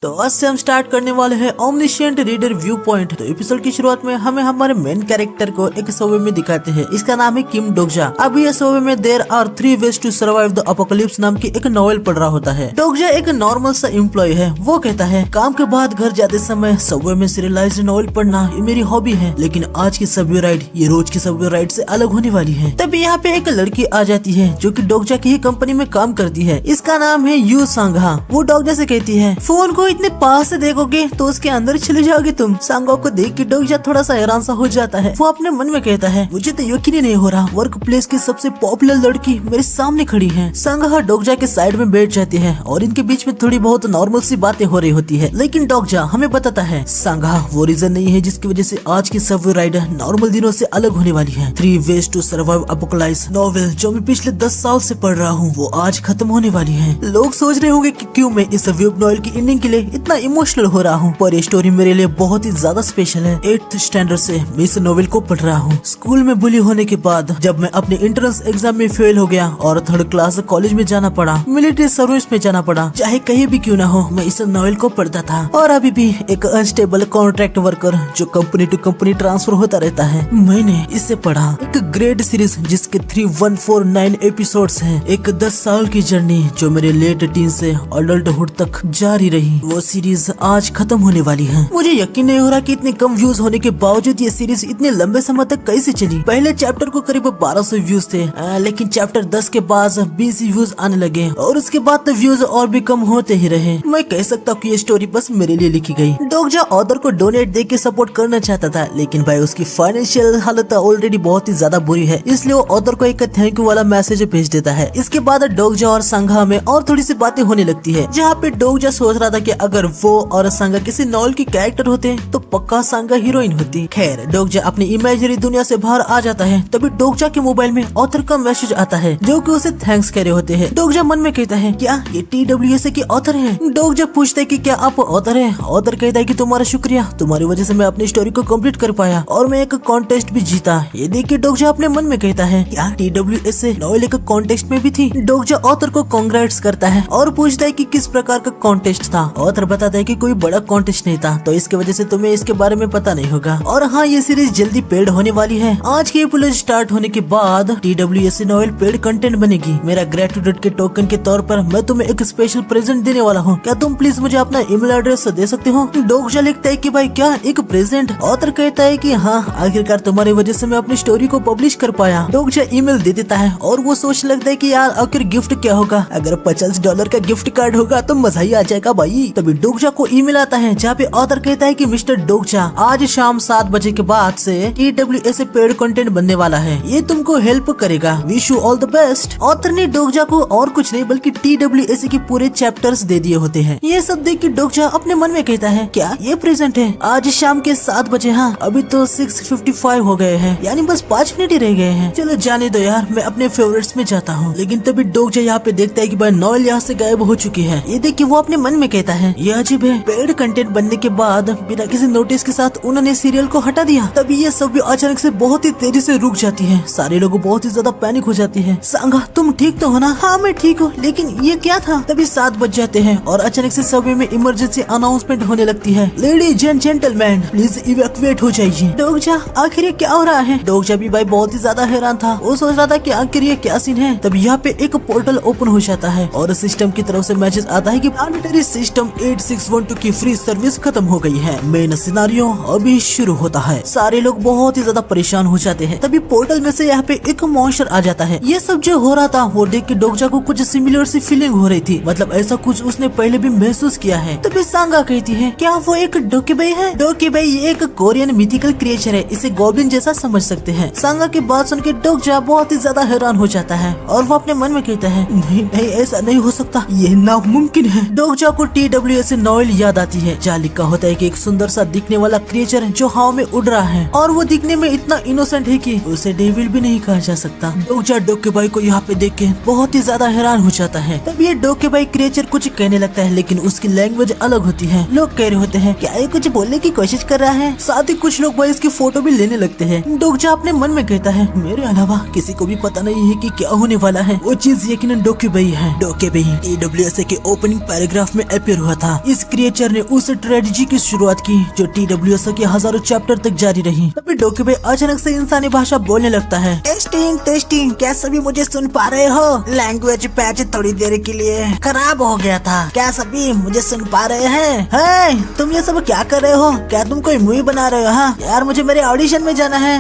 तो आज से हम स्टार्ट करने वाले हैं ओमनिशिएंट रीडर व्यू पॉइंट। तो एपिसोड की शुरुआत में हमें हमारे मेन कैरेक्टर को एक सर्वे में दिखाते हैं। इसका नाम है किम डोगजा। अभी ये सर्वे में there are 3 ways to survive the apocalypse नाम की एक नॉवेल पढ़ रहा होता है। डोगजा एक नॉर्मल सा एम्प्लॉय है। वो कहता है काम के बाद घर जाते समय सर्वे में सीरियलाइज्ड नॉवेल पढ़ना ये मेरी हॉबी है, लेकिन आज की सबवे राइड ये रोज की सबवे राइड से अलग होने वाली है। तभी यहाँ पे एक लड़की आ जाती है जो कि डोगजा की ही कंपनी में काम करती है। इसका नाम है यू सांगा। वो डोगजा से कहती है फोन को इतने पास से देखोगे तो उसके अंदर चले जाओगे तुम। सांगा को देख के डोगजा थोड़ा सा हैरान सा हो जाता है। वो अपने मन में कहता है मुझे तो यकीन ही नहीं हो रहा, वर्क प्लेस की सबसे पॉपुलर लड़की मेरे सामने खड़ी है। सांगा डोगजा के साइड में बैठ जाती है और इनके बीच में थोड़ी बहुत नॉर्मल सी बातें हो रही होती है, लेकिन डोगजा हमें बताता है सांगा वो रीजन नहीं है जिसकी वजह से आज की सबवे राइड नॉर्मल दिनों से अलग होने वाली है। 3 ways to survive apocalypse novel जो मैं पिछले 10 साल से पढ़ रहा हूँ वो आज खत्म होने वाली है। लोग सोच रहे होंगे कि क्यों मैं इस वेब नॉवेल की एंडिंग के लिए इतना इमोशनल हो रहा हूँ, पर ये स्टोरी मेरे लिए बहुत ही ज्यादा स्पेशल है। 8th स्टैंडर्ड से मैं इस नॉवेल को पढ़ रहा हूँ। स्कूल में बुली होने के बाद जब मैं अपने एंट्रेंस एग्जाम में फेल हो गया और 3rd क्लास कॉलेज में जाना पड़ा, मिलिट्री सर्विस में जाना पड़ा, चाहे कहीं भी क्यों ना हो मैं इस नॉवेल को पढ़ता था। और अभी भी एक अनस्टेबल कॉन्ट्रैक्ट वर्कर जो कंपनी टू कंपनी ट्रांसफर होता रहता है, मैंने इसे पढ़ा। एक ग्रेट सीरीज जिसके 3149 एपिसोड्स हैं। एक 10 साल की जर्नी जो मेरे लेट टीन से अडल्टहुड तक जारी रही, वो सीरीज आज खत्म होने वाली है। मुझे यकीन नहीं हो रहा कि इतने कम व्यूज होने के बावजूद ये सीरीज इतने लंबे समय तक कैसे चली। पहले चैप्टर को करीब 1200 व्यूज थे, लेकिन चैप्टर 10 के बाद 20 व्यूज आने लगे और उसके बाद तो व्यूज और भी कम होते ही रहे। मैं कह सकता हूँ कि ये स्टोरी बस मेरे लिए लिखी गई। डोगजा ऑथर को डोनेट दे के सपोर्ट करना चाहता था, लेकिन भाई उसकी फाइनेंशियल हालत ऑलरेडी बहुत ही ज्यादा बुरी है, इसलिए वो ऑथर को एक थैंक यू वाला मैसेज भेज देता है। इसके बाद डोगजा और सांगा में और थोड़ी सी बातें होने लगती है, जहाँ पे डोगजा सोच रहा था कि अगर वो और सांगा किसी नॉवेल की कैरेक्टर होते तो पक्का सांगा हीरोइन होती। खैर डोगजा अपनी इमेजिनरी दुनिया से बाहर आ जाता है, तभी डोगजा के मोबाइल में ऑथर का मैसेज आता है जो कि उसे थैंक्स कह रहे होते हैं। डोगजा मन में कहता है क्या ये TWS की ऑथर है। डोगजा पूछता है कि क्या आप ऑथर हैं। ऑथर कहता है कि तुम्हारा शुक्रिया, तुम्हारी वजह से मैं अपनी स्टोरी को कंप्लीट कर पाया और मैं एक कॉन्टेस्ट भी जीता। ये देख के डोगजा अपने मन में कहता है क्या TWS से नॉवेल एक कॉन्टेस्ट में भी थी। डोगजा ऑथर को कांग्रेट्स करता है और पूछता है कि किस प्रकार का कॉन्टेस्ट था। ऑथर बताता है कि कोई बड़ा कॉन्टेस्ट नहीं था, तो इसकी वजह से तुम्हें इसके बारे में पता नहीं होगा। और हाँ ये सीरीज जल्दी पेड होने वाली है। आज की एपिसोड स्टार्ट होने के बाद TWS नॉवेल पेड कंटेंट बनेगी। मेरा ग्रेटिट्यूड के टोकन के तौर पर मैं तुम्हें एक स्पेशल प्रेजेंट देने वाला हूँ, क्या तुम प्लीज मुझे अपना ईमेल एड्रेस दे सकते हो। डोगजा लिखता है कि भाई क्या एक प्रेजेंट। ऑथर कहता है कि हाँ आखिरकार तुम्हारी वजह से मैं अपनी स्टोरी को पब्लिश कर पाया। डोगजा ईमेल दे देता है और वो सोचने लगता है कि यार आखिर गिफ्ट क्या होगा। अगर $50 का गिफ्ट कार्ड होगा तो मजा ही आ जाएगा भाई। तभी डोगजा को ईमेल आता है जहाँ पे ऑथर कहता है कि मिस्टर डोगजा आज शाम 7 बजे के बाद से TWS पेड कंटेंट बनने वाला है, ये तुमको हेल्प करेगा, wish you all the best. Author ने डोगजा को और कुछ नहीं बल्कि TWS के पूरे चैप्टर्स दे दिए होते हैं। ये सब देख के डोगजा अपने मन में कहता है क्या ये प्रेजेंट है आज शाम के 7 बजे। हाँ अभी तो 6:55 हो गए हैं, यानी बस 5 मिनट ही रह गए हैं। चलो जाने दो यार, मैं अपने फेवरेट्स में जाता हूँ। लेकिन तभी डोगजा यहाँ पे देखता है कि भाई नॉवेल यहाँ से गायब हो चुकी है। ये देख के वो अपने मन में कहता है ये अजीब है, पेड कंटेंट बनने के बाद बिना किसी नोटिस के साथ उन्होंने सीरियल को हटा दिया। तभी ये सब भी अचानक से बहुत ही तेजी से रुक जाती है। सारे लोग बहुत ही ज्यादा पैनिक हो जाती है। सांगा तुम ठीक तो हो ना। हाँ मैं ठीक हूँ, लेकिन ये क्या था। तभी 7 बज जाते हैं और अचानक से सभी में इमरजेंसी अनाउंसमेंट होने लगती है। Ladies and gentleman please evacuate हो जाइए। डोगजा आखिर ये क्या हो रहा है। डोगजा भी भाई बहुत ही ज्यादा हैरान था। वो सोच रहा था कि आखिर ये क्या सीन है। तभी यहाँ पे एक पोर्टल ओपन हो जाता है और सिस्टम की तरफ से मैसेज आता है कि प्लानेटरी सिस्टम 8612 की फ्री सर्विस खत्म हो गई है। मेन सिनारियो अभी शुरू होता है। सारे लोग बहुत ही ज्यादा परेशान हो जाते हैं। तभी पोर्टल में से यहाँ पे एक मॉन्स्टर आ जाता है। ये सब जो हो रहा था वो देख के डोगजा को कुछ सिमिलर सी फीलिंग हो रही थी, मतलब ऐसा कुछ उसने पहले भी महसूस किया है। तभी सांगा कहती है क्या वो एक डोकेबई है। डोकेबई ये एक कोरियन मिथिकल क्रिएचर है, इसे गॉब्लिन जैसा समझ सकते हैं। सांगा की बात सुन के डोगजा बहुत ही ज्यादा हैरान हो जाता है और वो अपने मन में कहता है नहीं नहीं ऐसा नहीं हो सकता, ये नामुमकिन है। डोगजा को TWS नॉवेल याद आती है जहाँ लिखा होता है कि एक सुंदर सा दिखने वाला क्रिएचर जो हवा में उड़ रहा है और वो दिखने में इतना इनोसेंट है कि उसे डेविल भी नहीं कहा जा सकता। डोगजा डोकेबाई को यहाँ पे देख के बहुत ही ज्यादा हैरान हो जाता है। तब ये डोकेबाई क्रिएचर कुछ कहने लगता है लेकिन उसकी लैंग्वेज अलग होती है। लोग कह रहे होते हैं क्या ये कुछ बोलने की कोशिश कर रहा है। साथ ही कुछ लोग भाई इसकी फोटो भी लेने लगते हैं। डोगजा अपने मन में कहता है मेरे अलावा किसी को भी पता नहीं है कि क्या होने वाला है। वो चीज यकीनन डोकेबाई है। डोकेबाई TWSA के ओपनिंग पैराग्राफ में अपीयर हुआ था। इस क्रिएचर ने उस ट्रेजेडी की शुरुआत की जो TWSA के हजारों चैप्टर तक जारी रही। तभी डोकेबाई अचानक से इंसानी भाषा बोलने लगता है। टेस्टिंग टेस्टिंग, क्या सभी मुझे सुन पा रहे हो? लैंग्वेज पैच थोड़ी देर के लिए खराब हो गया था, क्या सभी मुझे सुन पा रहे हैं? हे, तुम ये सब क्या कर रहे हो? क्या तुम कोई मूवी बना रहे हो? हाँ यार, मुझे मेरे ऑडिशन में जाना है।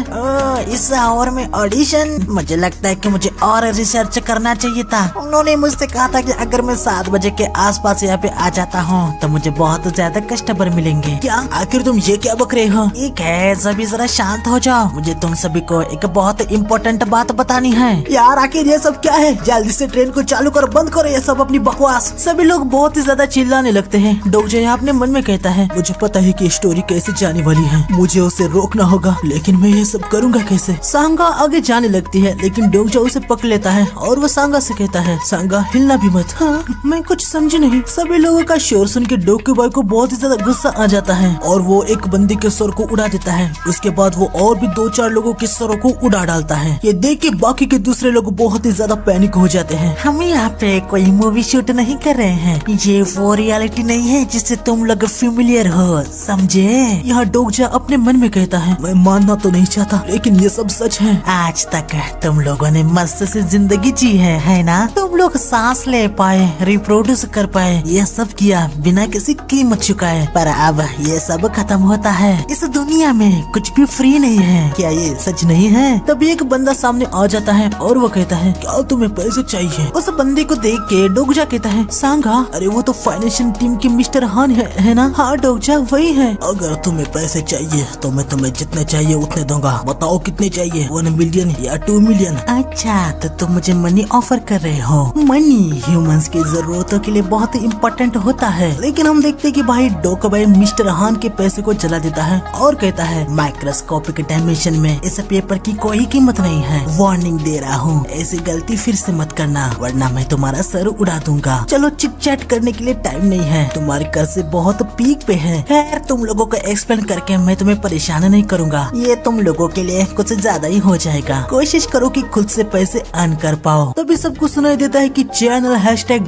इस आवर में ऑडिशन? मुझे लगता है कि मुझे और रिसर्च करना चाहिए था। उन्होंने मुझसे कहा था कि अगर मैं 7 बजे के आसपास यहाँ पे आ जाता हूँ तो मुझे बहुत ज्यादा कस्टमर मिलेंगे। क्या आखिर तुम ये क्या बक रहे हो? ठीक है सभी जरा शांत हो जाओ, मुझे तुम सभी को एक बहुत इम्पोर्टेंट बात बतानी है। यार आखिर ये सब क्या है? जल्दी से ट्रेन को चालू करो, बंद करो ये सब अपनी बकवास। सभी लोग बहुत ही ज्यादा चिल्लाने लगते हैं। डोगजा यहाँ अपने मन में कहता है मुझे पता है कि स्टोरी कैसे जाने वाली है, मुझे उसे रोकना होगा, लेकिन मैं ये सब करूँगा कैसे? सांगा आगे जाने लगती है लेकिन डोगजा उसे पकड़ लेता है और वो सांगा से कहता है सांगा हिलना भी मत। हाँ मैं कुछ समझ नहीं। सभी लोगों का शोर सुन के डोकेबाई को बहुत ही ज्यादा गुस्सा आ जाता है और वो एक बंदी के सर को उड़ा देता है। उसके बाद वो और भी 2-4 लोगों के सरों को उड़ा डालता है। ये देख के बाकी के दूसरे लोग बहुत ही ज्यादा पैनिक हो जाते हैं। हम यहाँ पे कोई मूवी शूट नहीं कर रहे हैं, ये वो रियलिटी नहीं है जिससे तुम लोग फेमिलियर हो, समझे? यहाँ डोगजा अपने मन में कहता है मैं मानना तो नहीं चाहता लेकिन ये सब सच है। आज तक तुम लोगों ने मस्त से जिंदगी जी है ना? तुम लोग सांस ले पाए, रिप्रोड्यूस कर पाए, ये सब किया बिना किसी कीमत चुकाए, पर अब ये सब खत्म होता है। इस दुनिया में कुछ भी फ्री नहीं है, क्या ये सच नहीं है? तभी एक बंदा सामने आ जाता है और वो कहता है क्या तुम्हें पैसे चाहिए? उस बंदे को देख के डोगजा कहता है सांगा अरे वो तो फाइनेंशियल टीम के मिस्टर हान है ना? हाँ डोगजा वही है। अगर तुम्हें पैसे चाहिए तो मैं तुम्हें जितने चाहिए उतने दूंगा, बताओ कितने चाहिए? 1 मिलियन या 2 मिलियन? अच्छा तो तुम मुझे मनी ऑफर कर रहे हो। मनी ह्यूमंस की जरूरतों के लिए बहुत इम्पोर्टेंट होता है, लेकिन हम देखते हैं कि भाई डोकेबाई मिस्टर हान के पैसे को जला देता है और कहता है माइक्रोस्कोपिक डायमेंशन में इस पेपर की कोई कीमत नहीं है। वार्निंग दे रहा हूँ, ऐसी गलती फिर से मत करना वरना मैं तुम्हारा सर उड़ा दूंगा। चलो चिट चैट करने के लिए टाइम नहीं है, तुम्हारे कर्ज बहुत पीक पे है। खैर तुम लोगों को एक्सप्लेन करके मैं तुम्हें परेशान नहीं करूंगा, ये तुम लोगों के लिए कुछ ज्यादा ही हो जाएगा। कोशिश करो कि खुद से पैसे अर्न कर पाओ। तभी सबको सुनाई देता है कि चैनल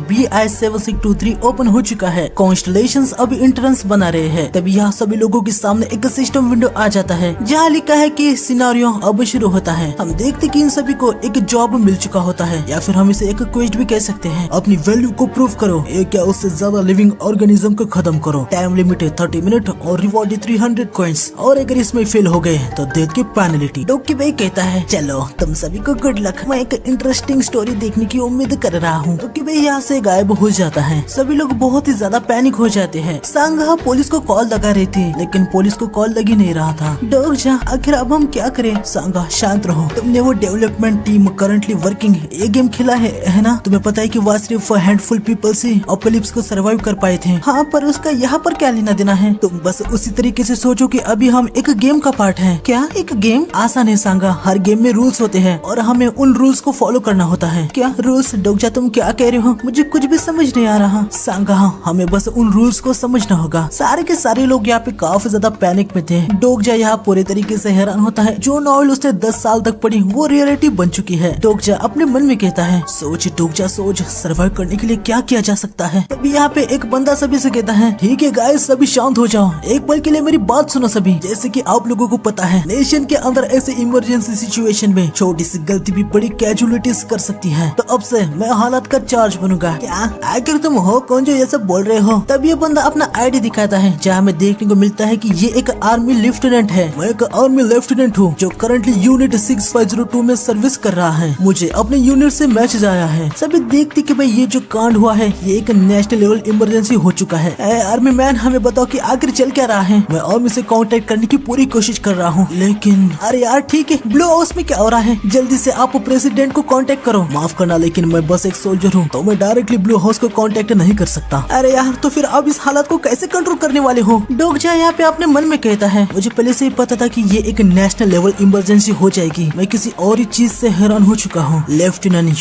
#BI7623 ओपन हो चुका है। कॉन्स्टलेशंस अभी इंट्रेंस बना रहे हैं। तभी यहाँ सभी लोगों के सामने एक सिस्टम विंडो आ जाता है जहाँ लिखा है कि सिनेरियो अब शुरू होता है। हम देखते कि इन सभी को एक जॉब मिल चुका होता है या फिर हम इसे एक क्वेस्ट भी कह सकते हैं। अपनी वैल्यू को प्रूव करो, एक क्या उससे ज्यादा लिविंग ऑर्गेनिज्म को खत्म करो। टाइम लिमिट है 30 मिनट और रिवॉर्ड 300 कॉइंस, और अगर इसमें फेल हो गए तो डेथ की पेनल्टी। डोकेबाई कहता है चलो तुम सभी को गुड लक, मैं एक इंटरेस्टिंग स्टोरी देखने की उम्मीद कर रहा हूँ। डोकेबाई यहाँ से गायब हो जाता है। सभी लोग बहुत ही ज्यादा पैनिक हो जाते हैं। सांगा पुलिस को कॉल लगा रही थी लेकिन पुलिस को कॉल लगी नहीं रहा था। डोगजा आखिर अब हम क्या करें? सांगा शांत रहो, तुमने वो डेवलपमेंट टीम करंटली वर्किंग ये गेम खेला है ना? तुम्हें पता है कि वह सिर्फ हैंडफुल पीपल से एपोकलिप्स को सर्वाइव कर पाए थे। हाँ पर उसका यहाँ पर क्या लेना देना है? तुम बस उसी तरीके से सोचो कि अभी हम एक गेम का पार्ट है। क्या एक गेम? आसान है सांगा, हर गेम में रूल्स होते हैं और हमें उन रूल्स को फॉलो करना होता है। क्या रूल्स? डोगजा तुम क्या कह रहे हो? मुझे कुछ भी समझ नहीं आ रहा। सांगा हमें बस उन रूल्स को समझना होगा। सारे के सारे लोग यहाँ पे काफी ज्यादा पैनिक में थे। डोगजा यहाँ पूरे तरीके से हैरान होता है। जो नॉवेल उसने 10 साल तक पढ़ी वो रियलिटी बन चुकी है। डोगजा अपने मन में कहता है सोच डोगजा सोच, सर्वाइव करने के लिए क्या किया जा सकता है? तभी यहाँ पे एक बंदा सभी से कहता है ठीक है गाइस सभी शांत हो जाओ, एक पल के लिए मेरी बात सुनो सभी। जैसे कि आप लोगों को पता है नेशन के अंदर ऐसे इमरजेंसी सिचुएशन में छोटी सी गलती भी बड़ी कैजुअलिटीज कर सकती है, तो अब से मैं हालात का चार्ज बनूंगा। क्या आखिर तुम हो कौन जो ये सब बोल रहे हो? तब ये बंदा अपना आईडी दिखाता है जहाँ हमें देखने को मिलता है कि ये एक आर्मी लेफ्टिनेंट है। मैं एक आर्मी लेफ्टिनेंट हूँ जो करंटली यूनिट 6502 में सर्विस कर रहा है। मुझे अपने यूनिट से मैसेज आया है। सभी देखते कि भाई ये जो कांड हुआ है ये एक नेशनल लेवल इमरजेंसी हो चुका है। आर्मी मैन हमें बताओ कि आखिर चल क्या रहा है? मैं आर्मी से कांटेक्ट करने की पूरी कोशिश कर रहा हूँ लेकिन अरे यार ठीक है ब्लू हाउस में क्या हो रहा है? जल्दी से आप प्रेस प्रेसिडेंट को कांटेक्ट करो। माफ करना लेकिन मैं बस एक सोल्जर हूँ, तो मैं डायरेक्टली ब्लू हाउस को कांटेक्ट नहीं कर सकता। अरे यार, तो फिर आप इस हालत को कैसे कंट्रोल करने वाले हो? डोगजा यहाँ पे अपने मन में कहता है, मुझे पहले से ही पता था कि ये एक नेशनल लेवल इमरजेंसी हो जाएगी। मैं किसी और ही चीज से हैरान हो चुका हूँ। लेफ्टिनेंट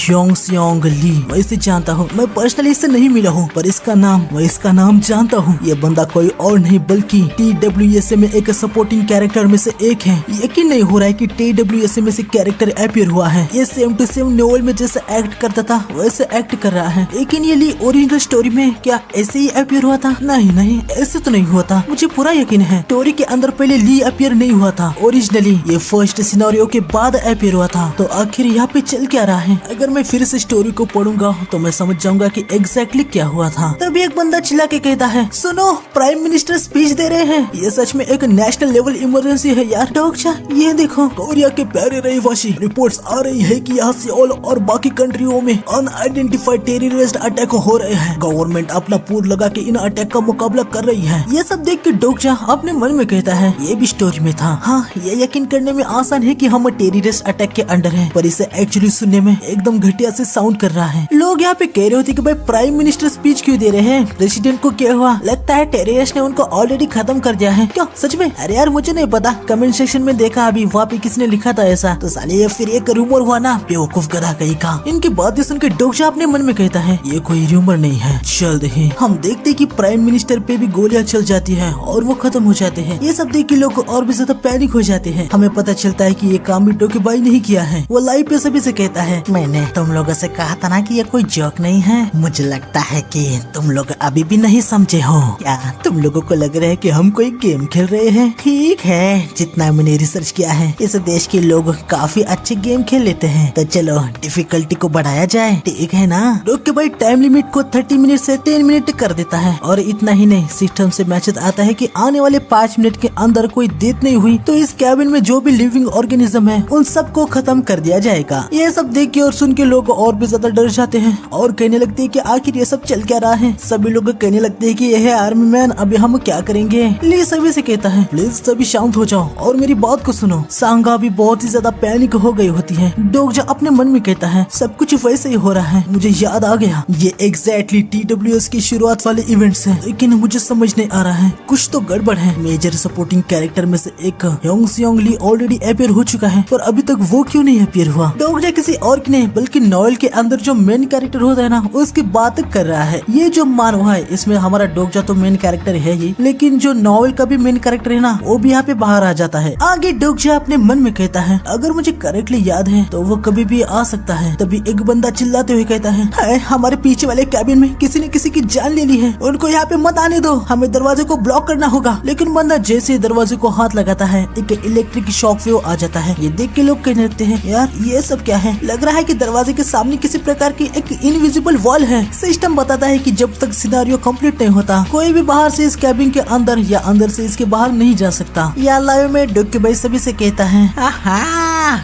योंग ली, मैं इसे जानता हूँ। मैं पर्सनली इससे नहीं मिला हूँ, पर मैं इसका नाम जानता हूँ। ये बंदा कोई और नहीं बल्कि TWSA में एक सपोर्टिंग कैरेक्टर में से एक है। यकीन नहीं हो रहा है कि TWSA में से कैरेक्टर अपीयर हुआ है। ये सेम टू सेम नोवेल में जैसे एक्ट करता था वैसे एक्ट कर रहा है। लेकिन ये ली ओरिजिनल स्टोरी में क्या ऐसे ही अपीयर हुआ था? नहीं, ऐसे तो नहीं हुआ था। मुझे पूरा यकीन है स्टोरी के अंदर पहले ली अपीयर नहीं हुआ था। ओरिजिनली ये फर्स्ट सिनेरियो के बाद अपीयर हुआ था। तो आखिर यहाँ पे चल क्या रहा है? अगर मैं फिर से स्टोरी को पढ़ूंगा तो मैं समझ जाऊंगा कि एग्जैक्टली क्या हुआ था। तभी एक बंदा चिल्ला के कहता है, सुनो, प्राइम मिनिस्टर स्पीच दे रहे हैं। ये सच में एक नेशनल लेवल इमरजेंसी है यार। डोगजा, ये देखो, कोरिया के प्यारे रहीवासी, रिपोर्ट्स आ रही है कि यहाँ सियोल और बाकी कंट्रियों में अनआइडेंटिफाइड टेररिस्ट अटैक हो रहे हैं। गवर्नमेंट अपना पूर लगा के इन अटैक का मुकाबला कर रही है। ये सब देख के डोगजा अपने मन में कहता है, ये भी स्टोरी में था। हाँ, ये यकीन करने में आसान है कि हम टेररिस्ट अटैक के अंडर हैं, पर इसे एक्चुअली सुनने में एकदम घटिया से साउंड कर रहा है। लोग यहाँ पे कह रहे होते कि भाई प्राइम मिनिस्टर स्पीच क्यों दे रहे हैं? प्रेसिडेंट को क्या हुआ? लगता है टेररिस्ट ने उनको ऑलरेडी खत्म कर दिया है। क्या सच में? अरे यार, मुझे नहीं पता। कमेंट सेक्शन में देखा अभी, वहाँ पे किसने लिखा था ऐसा। तो साले ये फिर एक रूमर हुआ ना, बेवकूफ गधा कहीं का। इनकी बातें सुन के डोगजा अपने मन में कहता है, ये कोई रूमर नहीं है। जल्द ही हम देखते कि प्राइम मिनिस्टर पे भी गोलियां चल जाती है और वो खत्म हो जाते हैं। ये सब देख के लोग और भी ज्यादा पैनिक हो जाते हैं। हमें पता चलता है कि ये काम भी डोगेबाई नहीं किया है। वो लाइव पे सभी से कहता है, मैंने तुम लोगों से कहा था ना कि ये कोई जोक नहीं है। मुझे लगता है कि तुम लोग अभी भी नहीं समझे हो। क्या तुम लोगों को लग रहा है कि हम कोई गेम खेल रहे हैं? ठीक है, जितना मैंने रिसर्च किया है, इस देश के लोग काफी अच्छे गेम खेल लेते हैं। तो चलो डिफिकल्टी को बढ़ाया जाए, ठीक है ना? डोगेबाई टाइम लिमिट को 30 मिनट से 10 मिनट कर देता है। और इतना ही नहीं, सिस्टम से मैसेज आता है कि आने वाले 5 मिनट के अंदर कोई डेथ नहीं हुई तो इस कैबिन में जो भी लिविंग ऑर्गेनिज्म है उन सबको खत्म कर दिया जाएगा। ये सब देख के और सुन के लोग और भी ज्यादा डर जाते हैं और कहने लगते हैं कि आखिर ये सब चल क्या रहा है। सभी लोग कहने लगते हैं कि यह है आर्मी मैन, अभी हम क्या करेंगे? ली सभी से कहता है, प्लीज सभी शांत हो जाओ और मेरी बात को सुनो। सांगा भी बहुत ही ज्यादा पैनिक हो गई होती है। डोगजा अपने मन में कहता है, सब कुछ वैसे ही हो रहा है। मुझे याद आ गया, ये एग्जैक्टली TWS की शुरुआत वाले इवेंट्स हैं। लेकिन मुझे समझ नहीं आ रहा है, कुछ तो गड़बड़ है। मेजर सपोर्टिंग कैरेक्टर में से एक योंग ली ऑलरेडी अपीयर हो चुका है, पर अभी तक वो क्यों नहीं अपीयर हुआ? डोगजा किसी और की नहीं बल्कि नॉवेल के अंदर जो मेन कैरेक्टर होता है ना, उसकी बात कर रहा है। ये जो मानव है, इसमें हमारा डोगजा तो मेन कैरेक्टर है ही, लेकिन जो नॉवेल का भी मेन कैरेक्टर है ना, वो भी यहाँ पे बाहर आ जाता है। आगे डोगजा अपने मन में कहता है, अगर मुझे करेक्टली याद है तो वो कभी भी आ सकता है। तभी एक बंदा चिल्लाते हुए कहता है, हमारे पीछे वाले कैबिन में किसी ने किसी की जान ले ली है, उनको यहाँ पे मत आने दो, हमें दरवाजे को ब्लॉक करना होगा। लेकिन बंदा जैसे दरवाजे को हाथ लगाता है, एक इलेक्ट्रिक शॉक वेव आ जाता है। ये देख के लोग कहने लगते हैं, यार ये सब क्या है? लग रहा है कि दरवाजे के सामने किसी प्रकार की एक इनविजिबल वॉल है। सिस्टम बताता है कि जब तक सिनेरियो कंप्लीट नहीं होता, कोई भी बाहर से इस कैबिन के अंदर या अंदर से इसके बाहर नहीं जा सकता। या लाइव में डोगेबाई सभी से कहता है,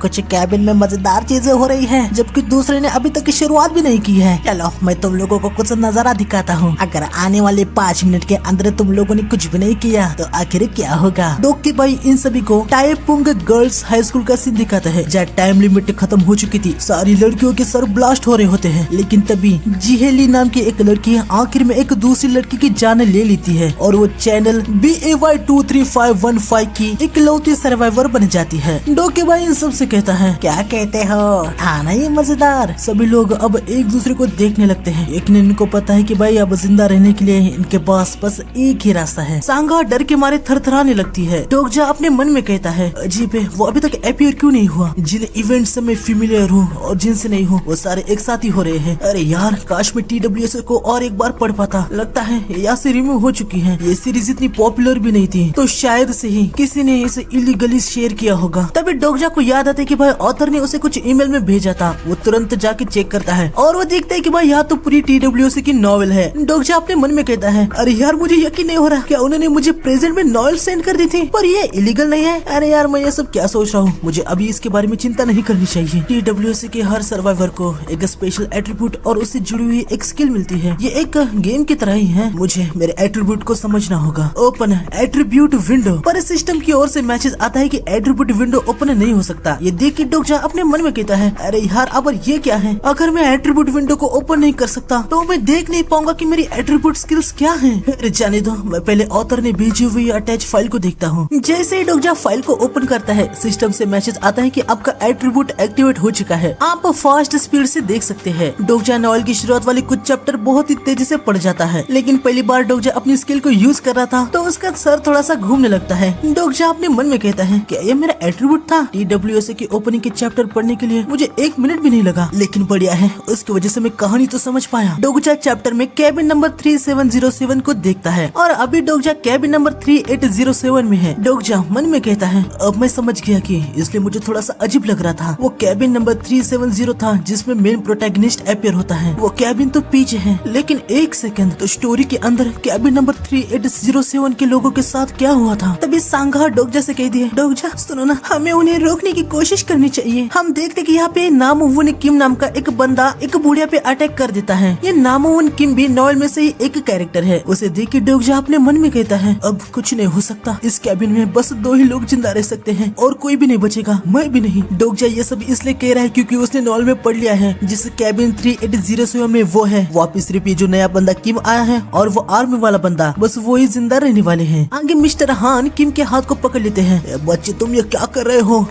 कुछ कैबिन में मजेदार चीजें हो रही है, जबकि दूसरे ने अभी तक शुरुआत भी नहीं की है। चलो मैं तुम लोगों को कुछ नजारा दिखाता हूँ। अगर आने वाले 5 मिनट के अंदर तुम लोगों ने कुछ भी नहीं किया तो आखिर क्या होगा? डोगेबाई इन सभी को टाइपुंग गर्ल्स हाई स्कूल का सीन दिखाता है, जहाँ टाइम लिमिट खत्म हो चुकी थी। सारी लड़कियों के सर ब्लास्ट हो रहे होते हैं, लेकिन तभी जिहेली नाम की एक लड़की आखिर में एक दूसरी लड़की की जान ले लेती है और वो चैनल BAY23515 की इकलौती सर्वाइवर बन जाती है। डोगेबाई इन सब से कहता है, क्या कहते हो? था ना ये मजेदार? सभी लोग अब एक दूसरे को देखने लगते हैं, लेकिन इनको पता है कि भाई अब जिंदा रहने के लिए इनके पास बस एक ही रास्ता है। सांगा डर के मारे थरथराने लगती है। डोगजा अपने मन में कहता है, अजीब है, वो अभी तक अपीयर क्यों नहीं हुआ? जिन इवेंट से मैं फेमिलियर हूँ और जिनसे नहीं हूँ, वो सारे एक साथ ही हो रहे हैं। अरे यार, काश मैं TWS को और एक बार पढ़ पाता। लगता है यहाँ से रिमूव हो चुकी है। ये सीरीज इतनी पॉपुलर भी नहीं थी, तो शायद से ही किसी ने इसे इलीगली शेयर किया होगा। तभी डोगजा को याद आता है कि भाई ऑथर ने उसे कुछ ईमेल में भेजा था। वो तुरंत जाके चेक करता है और वो देखता है कि भाई यहाँ तो पूरी TWS की नॉवेल है। डोगजा अपने मन में कहता है, अरे यार मुझे यकीन नहीं हो रहा, क्या उन्होंने मुझे प्रेजेंट में नॉवेल सेंड कर दी थी? पर ये इलीगल नहीं है। अरे यार, मैं ये सब क्या सोच रहा हूँ? मुझे अभी इसके बारे में चिंता नहीं करनी चाहिए। TWS के हर सर्वाइवर को एक स्पेशल एट्रीब्यूट और उससे जुड़ी हुई एक स्किल मिलती है। ये एक गेम की तरह ही है। मुझे मेरे एट्रीब्यूट को समझना होगा। Open attribute window. पर सिस्टम की ओर से मैसेज आता है कि एट्रीब्यूट विंडो ओपन नहीं हो सकता। ये देख के डोगजा अपने मन में कहता है अरे यार अब ये क्या है, अगर मैं एट्रीब्यूट विंडो को ओपन नहीं कर सकता तो मैं देख नहीं पाऊंगा कि मेरी एट्रीब्यूट स्किल्स क्या हैं। अरे जाने दो, मैं पहले ऑथर ने भेजी हुई अटैच फाइल को देखता हूँ। जैसे ही डोगजा फाइल को ओपन करता है सिस्टम से मैसेज आता है कि आपका एट्रीब्यूट एक्टिवेट हो चुका है, आप फास्ट स्पीड से देख सकते हैं। डोगजा नॉवेल की शुरुआत वाले कुछ चैप्टर बहुत ही तेजी से पढ़ जाता है, लेकिन पहली बार डोगजा अपनी स्किल को यूज कर रहा था तो उसका सर थोड़ा सा घूमने लगता है। डोगजा अपने मन में कहता है क्या ये मेरा एट्रीब्यूट था। TWSA की ओपनिंग के चैप्टर पढ़ने के लिए मुझे 1 मिनट भी नहीं लगा, लेकिन बढ़िया है उसकी वजह से मैं कहानी तो समझ पाया। डोगजा चैप्टर में कैबिन नंबर 3707 को देखता है और अभी डोगजा कैबिन नंबर 3807 में है। डोगजा मन में कहता है अब मैं समझ गया कि इसलिए मुझे थोड़ा सा अजीब लग रहा था। वो कैबिन नंबर 370 था जिसमें मेन प्रोटैगनिस्ट अपीयर होता है। वो कैबिन तो पीछे है, लेकिन एक सेकंड तो स्टोरी के अंदर कैबिन नंबर 3807 के लोगों के साथ क्या हुआ था। तभी सांगा डोगजा से कह दिया डोगजा सुनो ना, हमें उन्हें रोकने की कोशिश करनी चाहिए। हम देखते कि यहाँ पे नामोवन किम नाम का एक बंदा एक बुढ़िया पे अटैक कर देता है। ये नामोवन किम भी नॉवेल में से ही एक कैरेक्टर है। उसे देख के डोगजा अपने मन में कहता है अब कुछ नहीं हो सकता, इस कैबिन में बस 2 ही लोग जिंदा रह सकते हैं और कोई भी नहीं बचेगा, मैं भी नहीं। डोगजा ये सब इसलिए कह रहा है क्योंकि उसने नॉवेल में पढ़ लिया है जिस कैबिन 3807 में वो है। वापिस सिर्फ ये जो नया बंदा किम आया है और वो आर्मी वाला बंदा, बस वो ही जिंदा रहने वाले हैं। आगे मिस्टर हान किम के हाथ को पकड़ लेते हैं। बच्चे तुम ये क्या कर रहे हो,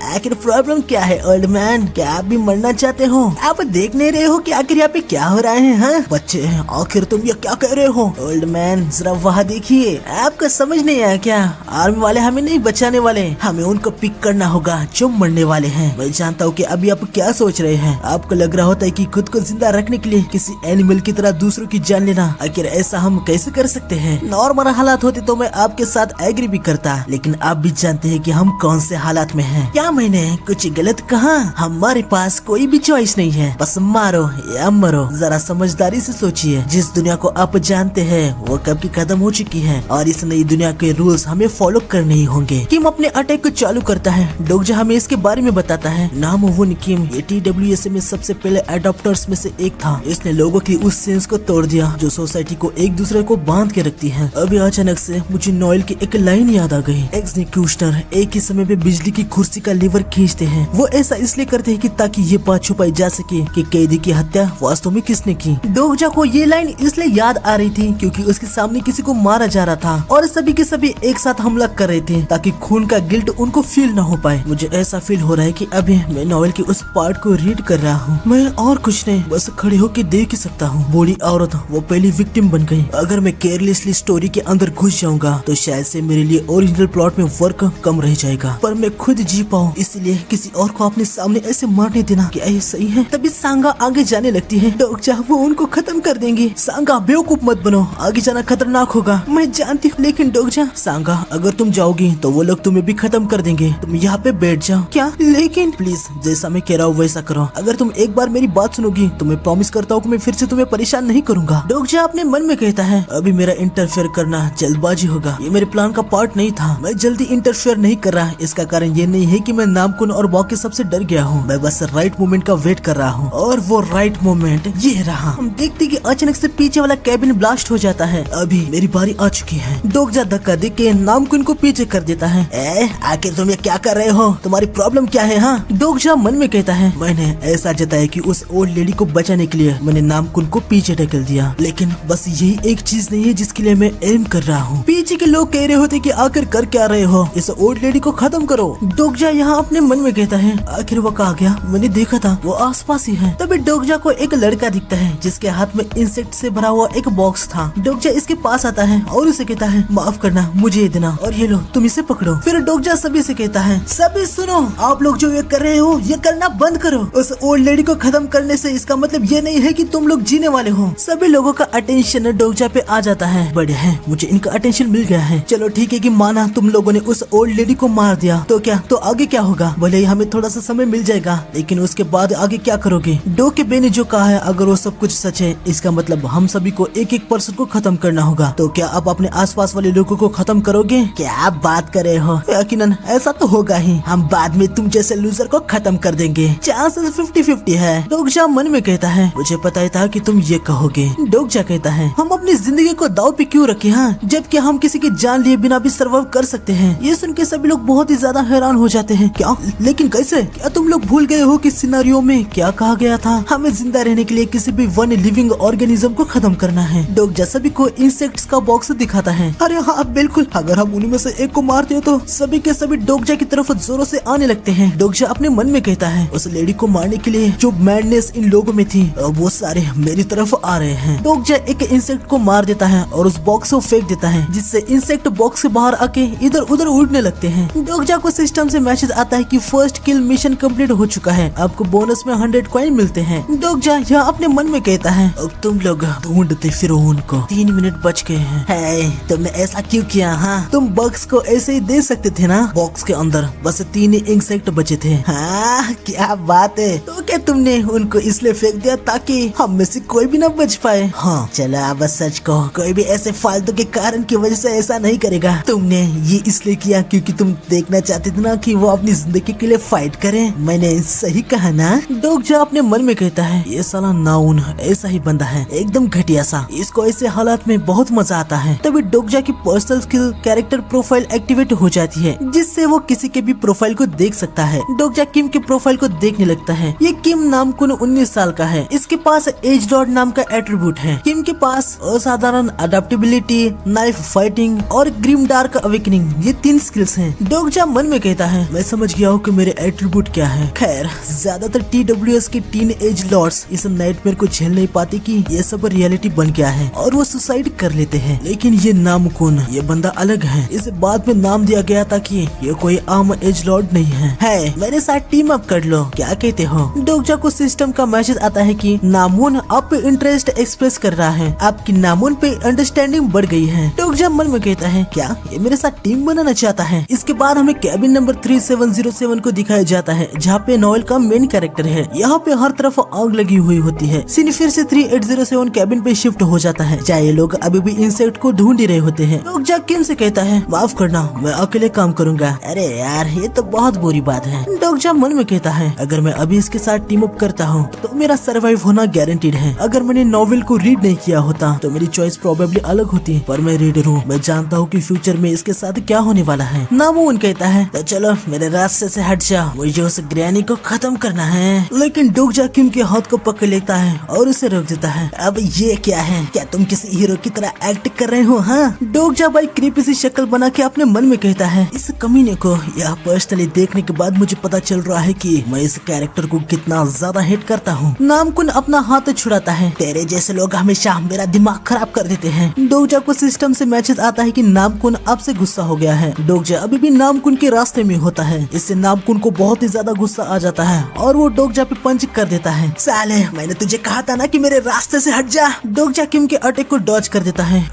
आखिर प्रॉब्लम क्या है ओल्ड मैन, क्या आप भी मरना चाहते हो? आप देख नहीं रहे हो कि आखिर यहाँ पे क्या हो रहा है? हाँ बच्चे आखिर तुम ये क्या कह रहे हो? ओल्ड मैन जरा वहाँ देखिए, आपका समझ नहीं आया क्या? आर्मी वाले हमें नहीं बचाने वाले, हमें उनको पिक करना होगा जो मरने वाले हैं। मैं जानता हूँ कि अभी आप क्या सोच रहे हैं। आपको लग रहा होता है कि खुद को जिंदा रखने के लिए किसी एनिमल की तरह दूसरों की जान लेना, आखिर ऐसा हम कैसे कर सकते हैं? नॉर्मल हालात होते तो मैं आपके साथ एग्री भी करता, लेकिन आप भी जानते हैं कि हम कौन से हालात में हैं। क्या मैंने कुछ गलत कहा? हमारे पास कोई भी चॉइस नहीं है, बस मारो या मरो। जरा समझदारी से सोचिए, जिस दुनिया को आप जानते हैं वो कब की खत्म हो चुकी है और इस नई दुनिया के रूल्स हमें फॉलो करने ही होंगे। किम अपने अटैक को चालू करता है। डोगजा हमें इसके बारे में बताता है। नामोवन किम ये TWSA में सबसे पहले एडॉप्टर्स में से एक था। इसने लोगों की उस सेंस को तोड़ दिया जो सोसाइटी को एक दूसरे को बांध के रखती है। अभी अचानक से मुझे नॉवेल की एक लाइन याद आ गई। एग्जीक्यूशनर एक ही समय पे बिजली की कुर्सी का लीवर खींचते हैं। वो ऐसा इसलिए करते हैं कि ताकि ये बात छुपाई जा सके कि कैदी की हत्या वास्तव में किसने की। डोगजा को ये लाइन इसलिए याद आ रही थी क्योंकि उसके सामने किसी को मारा जा रहा था और सभी के सभी एक साथ हमला कर रहे थे ताकि खून का गिल्ट उनको फील न हो पाए। मुझे ऐसा फील हो रहा है कि अभी मैं नॉवेल के उस पार्ट को रीड कर रहा हूँ। मैं और कुछ नहीं, बस खड़े होकर देख ही सकता हूँ। बूढ़ी औरत वो पहली विक्टिम बन गई। अगर मैं केयरलेसली स्टोरी के अंदर घुस जाऊंगा तो शायद से मेरे लिए ओरिजिनल प्लॉट में वर्क कम रह जाएगा, पर मैं खुद जी पाऊँ इसलिए किसी और को अपने सामने ऐसे मारने देना क्या ये सही है? तभी सांगा आगे जाने लगती है। डोगजा वो उनको खत्म कर देंगे। सांगा बेवकूफ मत बनो, आगे जाना खतरनाक होगा। मैं जानती हूँ, लेकिन डोगजा सांगा अगर तुम जाओगी तो वो लोग तुम्हें भी खत्म कर देंगे। तुम यहाँ पे बैठ जाओ। क्या? लेकिन प्लीज जैसा मैं कह रहा हूँ वैसा करो। अगर तुम एक बार मेरी बात सुनोगी तो मैं प्रॉमिस करता हूँ कि मैं फिर से तुम्हें परेशान नहीं करूंगा। डोगजा अपने मन में कहता है अभी मेरा इंटरफेयर करना जल्दबाजी होगा, ये मेरे प्लान का पार्ट नहीं था। मैं जल्दी इंटरफेयर नहीं कर रहा। इसका कारण ये नहीं है कि मैं नामकुन और बॉकी सबसे डर गया हूँ। मैं बस राइट मोमेंट का वेट कर रहा हूँ और वो राइट मोमेंट ये रहा। हम देखते कि अचानक से पीछे वाला कैबिन ब्लास्ट हो जाता है। अभी मेरी बारी आ चुकी है। डोगजा धक्का दे के नामकुन को पीछे कर देता है। आखिर तुम ये क्या कर रहे हो? तुम्हारी प्रॉब्लम क्या है? हाँ डोगजा मन में कहता है मैंने ऐसा जताया कि उस ओल्ड लेडी को बचाने के लिए मैंने नामकुन को पीछे ढकेल दिया, लेकिन बस यही एक चीज नहीं है जिसके लिए मैं एम कर रहा हूँ। पीछे के लोग कह रहे होते कि आखिर कर क्या रहे हो, इस ओल्ड लेडी को खत्म करो। डोगजा यहाँ अपने मन में कहता है आखिर वो कहाँ गया? मैंने देखा था वो आसपास ही है। तभी डोगजा को एक लड़का दिखता है जिसके हाथ में इंसेक्ट से भरा हुआ एक बॉक्स था। डोगजा इसके पास आता है और उसे कहता है माफ करना, मुझे ये देना और ये लो तुम इसे पकड़ो। फिर डोगजा सभी से कहता है सभी सुनो, आप लोग जो ये कर रहे हो ये करना बंद करो। उस ओल्ड लेडी को खत्म करने से इसका मतलब ये नहीं है कि तुम लोग जीने वाले हो। सभी लोगों का अटेंशन डोगजा पे आ जाता है। बढ़िया है, मुझे इनका अटेंशन मिल गया है। चलो ठीक है कि माना तुम लोगों ने उस ओल्ड लेडी को मार दिया तो क्या, तो आगे क्या होगा? भले ही हमें थोड़ा सा समय मिल जाएगा, लेकिन उसके बाद आगे क्या करोगे? डोके बे ने जो कहा है अगर वो सब कुछ सच है, इसका मतलब हम सभी को एक एक पर्सन को खत्म करना होगा। तो क्या आप अपने आसपास वाले लोगों को खत्म करोगे? क्या आप बात कर रहे हो? यकीनन ऐसा तो होगा ही। हम बाद में तुम जैसे लूजर को खत्म कर देंगे। चांसेस 50-50 है। डोगजा मन में कहता है मुझे पता ही था कि तुम ये कहोगे। डोगजा कहता है हम अपनी जिंदगी को दाव पे क्यों रखे? हाँ, जबकि हम किसी की जान लिए बिना भी सर्वाइव कर सकते हैं। ये सुन के सभी लोग बहुत ही ज्यादा हैरान हो जाते हैं। क्या? लेकिन कैसे? क्या तुम लोग भूल गए हो कि सिनेरियो में क्या कहा गया था? हमें जिंदा रहने के लिए किसी भी वन लिविंग ऑर्गेनिज्म को खत्म करना है। डोगजा सभी को इंसेक्ट्स का बॉक्स दिखाता है। अरे हाँ बिल्कुल, अगर हम उन्हीं में से एक को मारते हो तो सभी के सभी डोगजा की तरफ जोरों से आने लगते हैं। डोगजा अपने मन में कहता है उस लेडी को मारने के लिए जो मैडनेस इन लोगों में थी वो सारे मेरी तरफ आ रहे हैं। डोगजा एक इंसेक्ट को मार देता है और उस बॉक्स को फेंक देता है, जिससे इंसेक्ट बॉक्स से बाहर आके इधर उधर उड़ने लगते हैं। डोगजा को सिस्टम से मैसेज आता है कि फर्स्ट किल मिशन कंप्लीट हो चुका है, आपको बोनस में 100 कॉइन मिलते हैं। डोगजा यहाँ अपने मन में कहता है अब तुम लोग ढूंढते फिरो उनको, 3 मिनट बच गए हैं। तुमने ऐसा क्यों किया? हाँ तुम बॉक्स को ऐसे ही दे सकते थे ना, बॉक्स के अंदर बस 3 इंसेक्ट बचे थे। हाँ क्या बात है, तो क्या तुमने उनको इसलिए फेंक दिया ताकि हम में से कोई भी ना बच पाए? हाँ चलो अब सच कहो, कोई भी ऐसे फालतू के कारण की वजह से ऐसा नहीं करेगा। तुमने ये इसलिए किया क्योंकि तुम देखना चाहते थे ना कि वो अपनी जिंदगी के लिए फाइट करें। मैंने सही कहा ना? डोगजा अपने मन में कहता है ये साला नाउन ऐसा ही बंदा है, एकदम घटिया सा, इसको ऐसे हालात में बहुत मजा आता है। तभी डोगजा की personal skill character profile activate हो जाती है, जिससे वो किसी के भी प्रोफाइल को देख सकता है। डोगजा किम के प्रोफाइल को देखने लगता है। ये किम नाम कुल 19 साल का है। इसके पास एज लॉर्ड नाम का एट्रीब्यूट है। किम के पास असाधारण अडेप्टेबिलिटी, नाइफ फाइटिंग और ग्रीम डार्क अवेकनिंग, ये 3 स्किल्स हैं। डोगजा मन में कहता है मैं समझ गया हूँ कि मेरे एट्रीब्यूट क्या है। खैर ज्यादातर TWS के टीन एज लॉर्ड्स इस नाइटमेयर को झेल नहीं पाते कि ये सब रियलिटी बन गया है और वो सुसाइड कर लेते हैं। लेकिन ये नामकुन, ये बंदा अलग है। इसे बाद में नाम दिया गया था कि ये कोई आम एज लॉर्ड नहीं है। मेरे साथ टीम अप कर लो, क्या कहते हो? डोगजा को सिस्टम का मैसेज आता है कि नामुन आप पे इंटरेस्ट एक्सप्रेस कर रहा है, आपकी नामुन पे अंडरस्टैंडिंग बढ़ गई है। डोगजा मन में कहता है क्या ये मेरे साथ टीम बनाना चाहता है? इसके बाद हमें कैबिन नंबर 3707 को दिखाया जाता है, जहाँ पे नोएल का मेन कैरेक्टर है। यहाँ पे हर तरफ आग लगी हुई होती है। सीन फिर से 3807 कैबिन पे शिफ्ट हो जाता है, चाहे ये लोग अभी भी इंसेक्ट को ढूंढ ही रहे होते हैं। डोगजा किम से कहता है माफ करना, मैं अकेले काम करूंगा। अरे यार ये तो बहुत बुरी बात है। डोगजा मन में कहता है अगर मैं अभी इसके साथ टीम अप करता हूँ तो मेरा सरवाइव होना गारंटीड है। अगर मैंने नॉवेल को रीड नहीं किया होता तो मेरी चॉइस प्रोबेबली अलग होती, पर मैं रीडर हूँ, मैं जानता हूँ कि फ्यूचर में इसके साथ क्या होने वाला है। नामुन कहता है तो चलो मेरे रास्ते से हट जाओ, मुझे उस ग्रैनी को खत्म करना है। लेकिन डोगजा किम के हाथ को पकड़ लेता है और उसे रोक देता है। अब ये क्या है, क्या तुम किसी हीरो की तरह एक्ट कर रहे हो? हाँ डोगजा भाई क्रीपी सी शक्ल बना के अपने मन में कहता है इस कमीने को यह पर्सनली देखने के बाद मुझे पता चल रहा है कि मैं इस कैरेक्टर को कितना ज्यादा हिट करता हूँ। नामकुन अपना हाथ छुड़ाता है, तेरे जैसे लोग हमेशा मेरा दिमाग खराब कर देते हैं। डोगजा को सिस्टम से मैसेज आता है कि नामकुन आपसे गुस्सा हो गया है। डोगजा अभी भी नामकुन के रास्ते में होता है, इससे नामकुन को बहुत ही ज्यादा गुस्सा आ जाता है और वो डोगजा पे पंच कर देता है। साले मैंने तुझे कहा था ना कि मेरे रास्ते से हट जा। डोगजा किम के अटैक को डॉज कर देता है।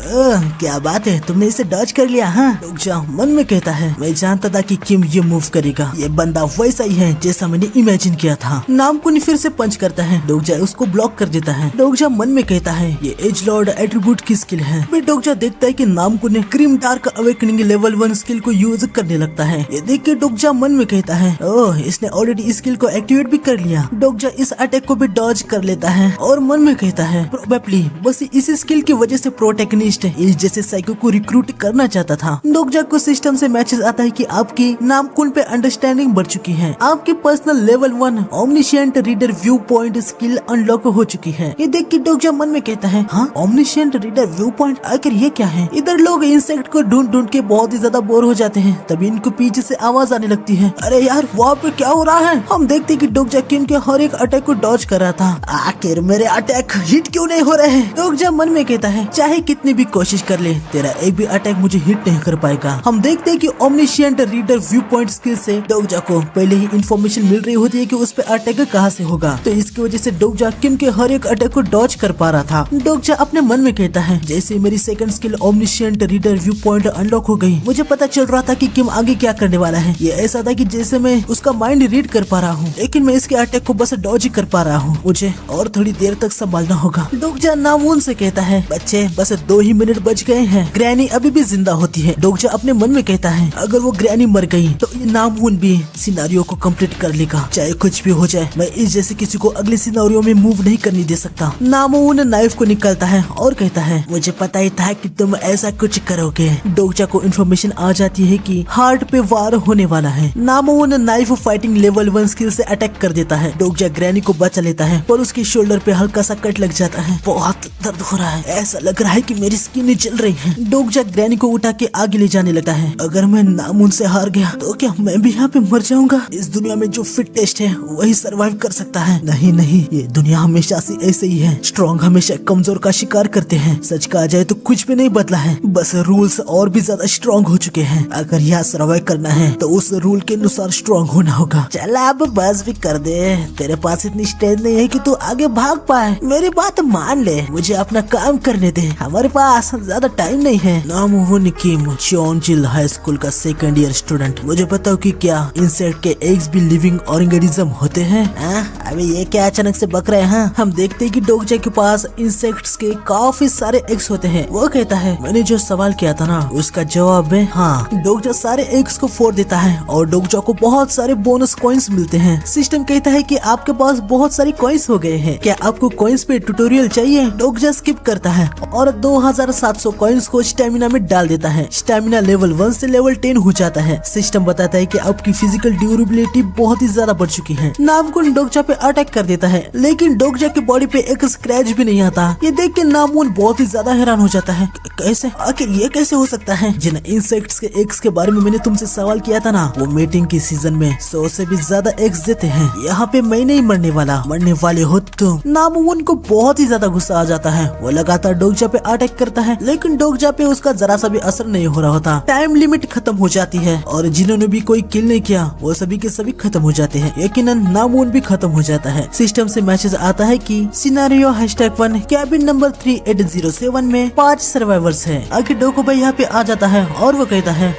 क्या बात है, तुमने इसे डॉज कर लिया? हाँ डोगजा मन में कहता है मैं जानता था कि किम ये मूव करेगा, ये बंदा वैसा ही है जैसा मैंने इमेजिन किया था। नामकुन फिर से पंच करता है, डोगजा उसको ब्लॉक कर देता है। डोगजा मन में कहता है ये एज लॉर्ड एट्रीब्यूट की स्किल है। फिर डोगजा देखता है कि नामकुन ने cream dark awakening level 1 skill को यूज करने लगता है। ये देख के डोगजा मन में कहता है ओह इसने ऑलरेडी स्किल को एक्टिवेट भी कर लिया। डोगजा इस अटैक को भी डॉज कर लेता है और मन में कहता है प्रोबेबली बस इस स्किल की वजह से प्रोटैगनिस्ट इस जैसे साइको को रिक्रूट करना चाहता था। डोगजा को सिस्टम से मैसेज आता है कि आपकी नामकुन पे अंडरस्टैंडिंग बढ़ चुकी है, आपकी personal level 1 omniscient reader viewpoint skill unlock हो चुकी है। ये देख के डोगजा मन में कहता है हाँ ओमनिशिएंट रीडर व्यू पॉइंट, आखिर ये क्या है? इधर लोग इंसेक्ट को ढूंढ ढूंढ के बहुत ही ज्यादा बोर हो जाते हैं, तभी इनको पीछे से आवाज आने लगती है। अरे यार वहाँ पे क्या हो रहा है? हम देखते हैं कि डोगजा किम के हर एक अटैक को डॉज कर रहा था। आखिर मेरे अटैक हिट क्यों नहीं हो रहे हैं? डोगजा मन में कहता है चाहे कितनी भी कोशिश कर ले तेरा एक भी अटैक मुझे हिट नहीं कर पाएगा। हम देखते हैं कि ओमनिशिएंट रीडर व्यू पॉइंट स्किल से डोगजा को पहले ही इंफॉर्मेशन मिल रही होती है कि उस पे अटैक कहाँ से होगा, तो इसकी वजह से डोगजा किम के हर एक अटैक को डॉज कर पा रहा था। डोगजा अपने मन में कहता है जैसे मेरी second skill omniscient reader viewpoint unlock हो गई, मुझे पता चल रहा था कि किम आगे क्या करने वाला है। ये ऐसा था कि जैसे मैं उसका माइंड रीड कर पा रहा हूँ, लेकिन मैं इसके अटैक को बस डॉज ही कर पा रहा हूँ, मुझे और थोड़ी देर तक संभालना होगा। डोगजा नामुन से कहता है बच्चे बस 2 ही मिनट बच गए हैं, ग्रैनी अभी भी जिंदा होती है। डोगजा अपने मन में कहता है अगर वो ग्रैनी मर गई तो ये नामुन भी सिनेरियो को कंप्लीट कर लेगा, चाहे कुछ भी हो जाए। मैं इस जैसे किसी को अगले सिनेरियो में मूव नहीं करने दे सकता। नामुन नाइफ को निकालता है और कहता है मुझे पता ही था कि तुम ऐसा कुछ करोगे। डोगजा को इन्फॉर्मेशन आ जाती है कि हार्ट पे वार होने वाला है। नामुन knife fight fighting level 1 skill से अटैक कर देता है। डोगजा ग्रैनी को बचा लेता है पर उसके शोल्डर पे हल्का सा कट लग जाता है। बहुत दर्द हो रहा है, ऐसा लग रहा है कि मेरी स्किन जल रही है। डोगजा ग्रैनी को उठा के आगे ले जाने लगता है। अगर मैं नामुन से हार गया तो क्या मैं भी यहाँ पे मर जाऊंगा? इस दुनिया में जो फिटेस्ट है वही सरवाइव कर सकता है। नहीं नहीं, ये दुनिया हमेशा से ऐसे ही है। स्ट्रॉन्ग हमेशा कमजोर का शिकार करते हैं। सच कहा जाए तो कुछ भी नहीं बदला है, बस रूल्स और भी ज्यादा स्ट्रॉन्ग हो चुके हैं। अगर यहाँ सर्वाइव करना है तो उस रूल के अनुसार स्ट्रॉन्ग होना होगा। चल अब बस भी कर दे, तेरे पास इतनी स्ट्रेंथ नहीं है कि तू आगे भाग पाए। मेरी बात मान ले, मुझे अपना काम करने दे, हमारे पास ज्यादा टाइम नहीं है। नाम वो निकीम, चौंजिल हाई स्कूल का सेकंड ईयर स्टूडेंट। मुझे बताओ कि क्या इंसेक्ट के एग्स भी लिविंग ऑर्गेनिज्म होते हैं? अबे ये क्या अचानक से बक रहे हैं? हम देखते हैं कि डोगजा के पास इंसेक्ट्स के काफी सारे एग्स होते हैं। वो कहता है मैंने जो सवाल किया था ना उसका जवाब है हाँ। डोगजा सारे एग्स को फोड़ देता है और डोगजा को बहुत सारे बोनस कॉइन्स मिलते हैं। सिस्टम कहता है कि आपके पास बहुत सारे कॉइन्स हो गए हैं, क्या आपको कॉइन्स पे ट्यूटोरियल चाहिए? डोगजा स्किप करता है और 2700 कॉइन्स को स्टेमिना में डाल देता है। स्टेमिना लेवल 1 से लेवल 10 हो जाता है। सिस्टम बताता है कि आपकी फिजिकल ड्यूरेबिलिटी बहुत ही ज्यादा बढ़ चुकी है। नामकुन डोगजा पे अटैक कर देता है लेकिन डोगजा की बॉडी पे एक स्क्रैच भी नहीं आता। ये देख के नामून बहुत ही ज्यादा हैरान हो जाता है। कैसे, आखिर ये कैसे हो सकता है? जिन इंसेक्ट्स के एग्स के बारे में मैंने तुमसे सवाल किया था ना, वो मीटिंग की सीजन में 100 से भी ज्यादा एग्स देते हैं। यहाँ पे मैं नहीं मरने वाला, मरने वाले हो तुम। नामून को बहुत ही ज्यादा गुस्सा आ जाता है। वो लगातार डोगजा पे अटैक करता है लेकिन डोगजा पे उसका जरा सा भी असर नहीं हो रहा होता। टाइम लिमिट खत्म हो जाती है और जिन्होंने भी कोई किल नहीं किया वो सभी के सभी खत्म हो जाते हैं। यकीनन नामून भी खत्म हो जाता है। सिस्टम से मैसेज आता है कि सिनेरियो #1 कैबिन नंबर 3807 में 5 सर्वाइवर्स हैं। आखिर डोको भाई यहाँ पे आ जाता है और वो कहता है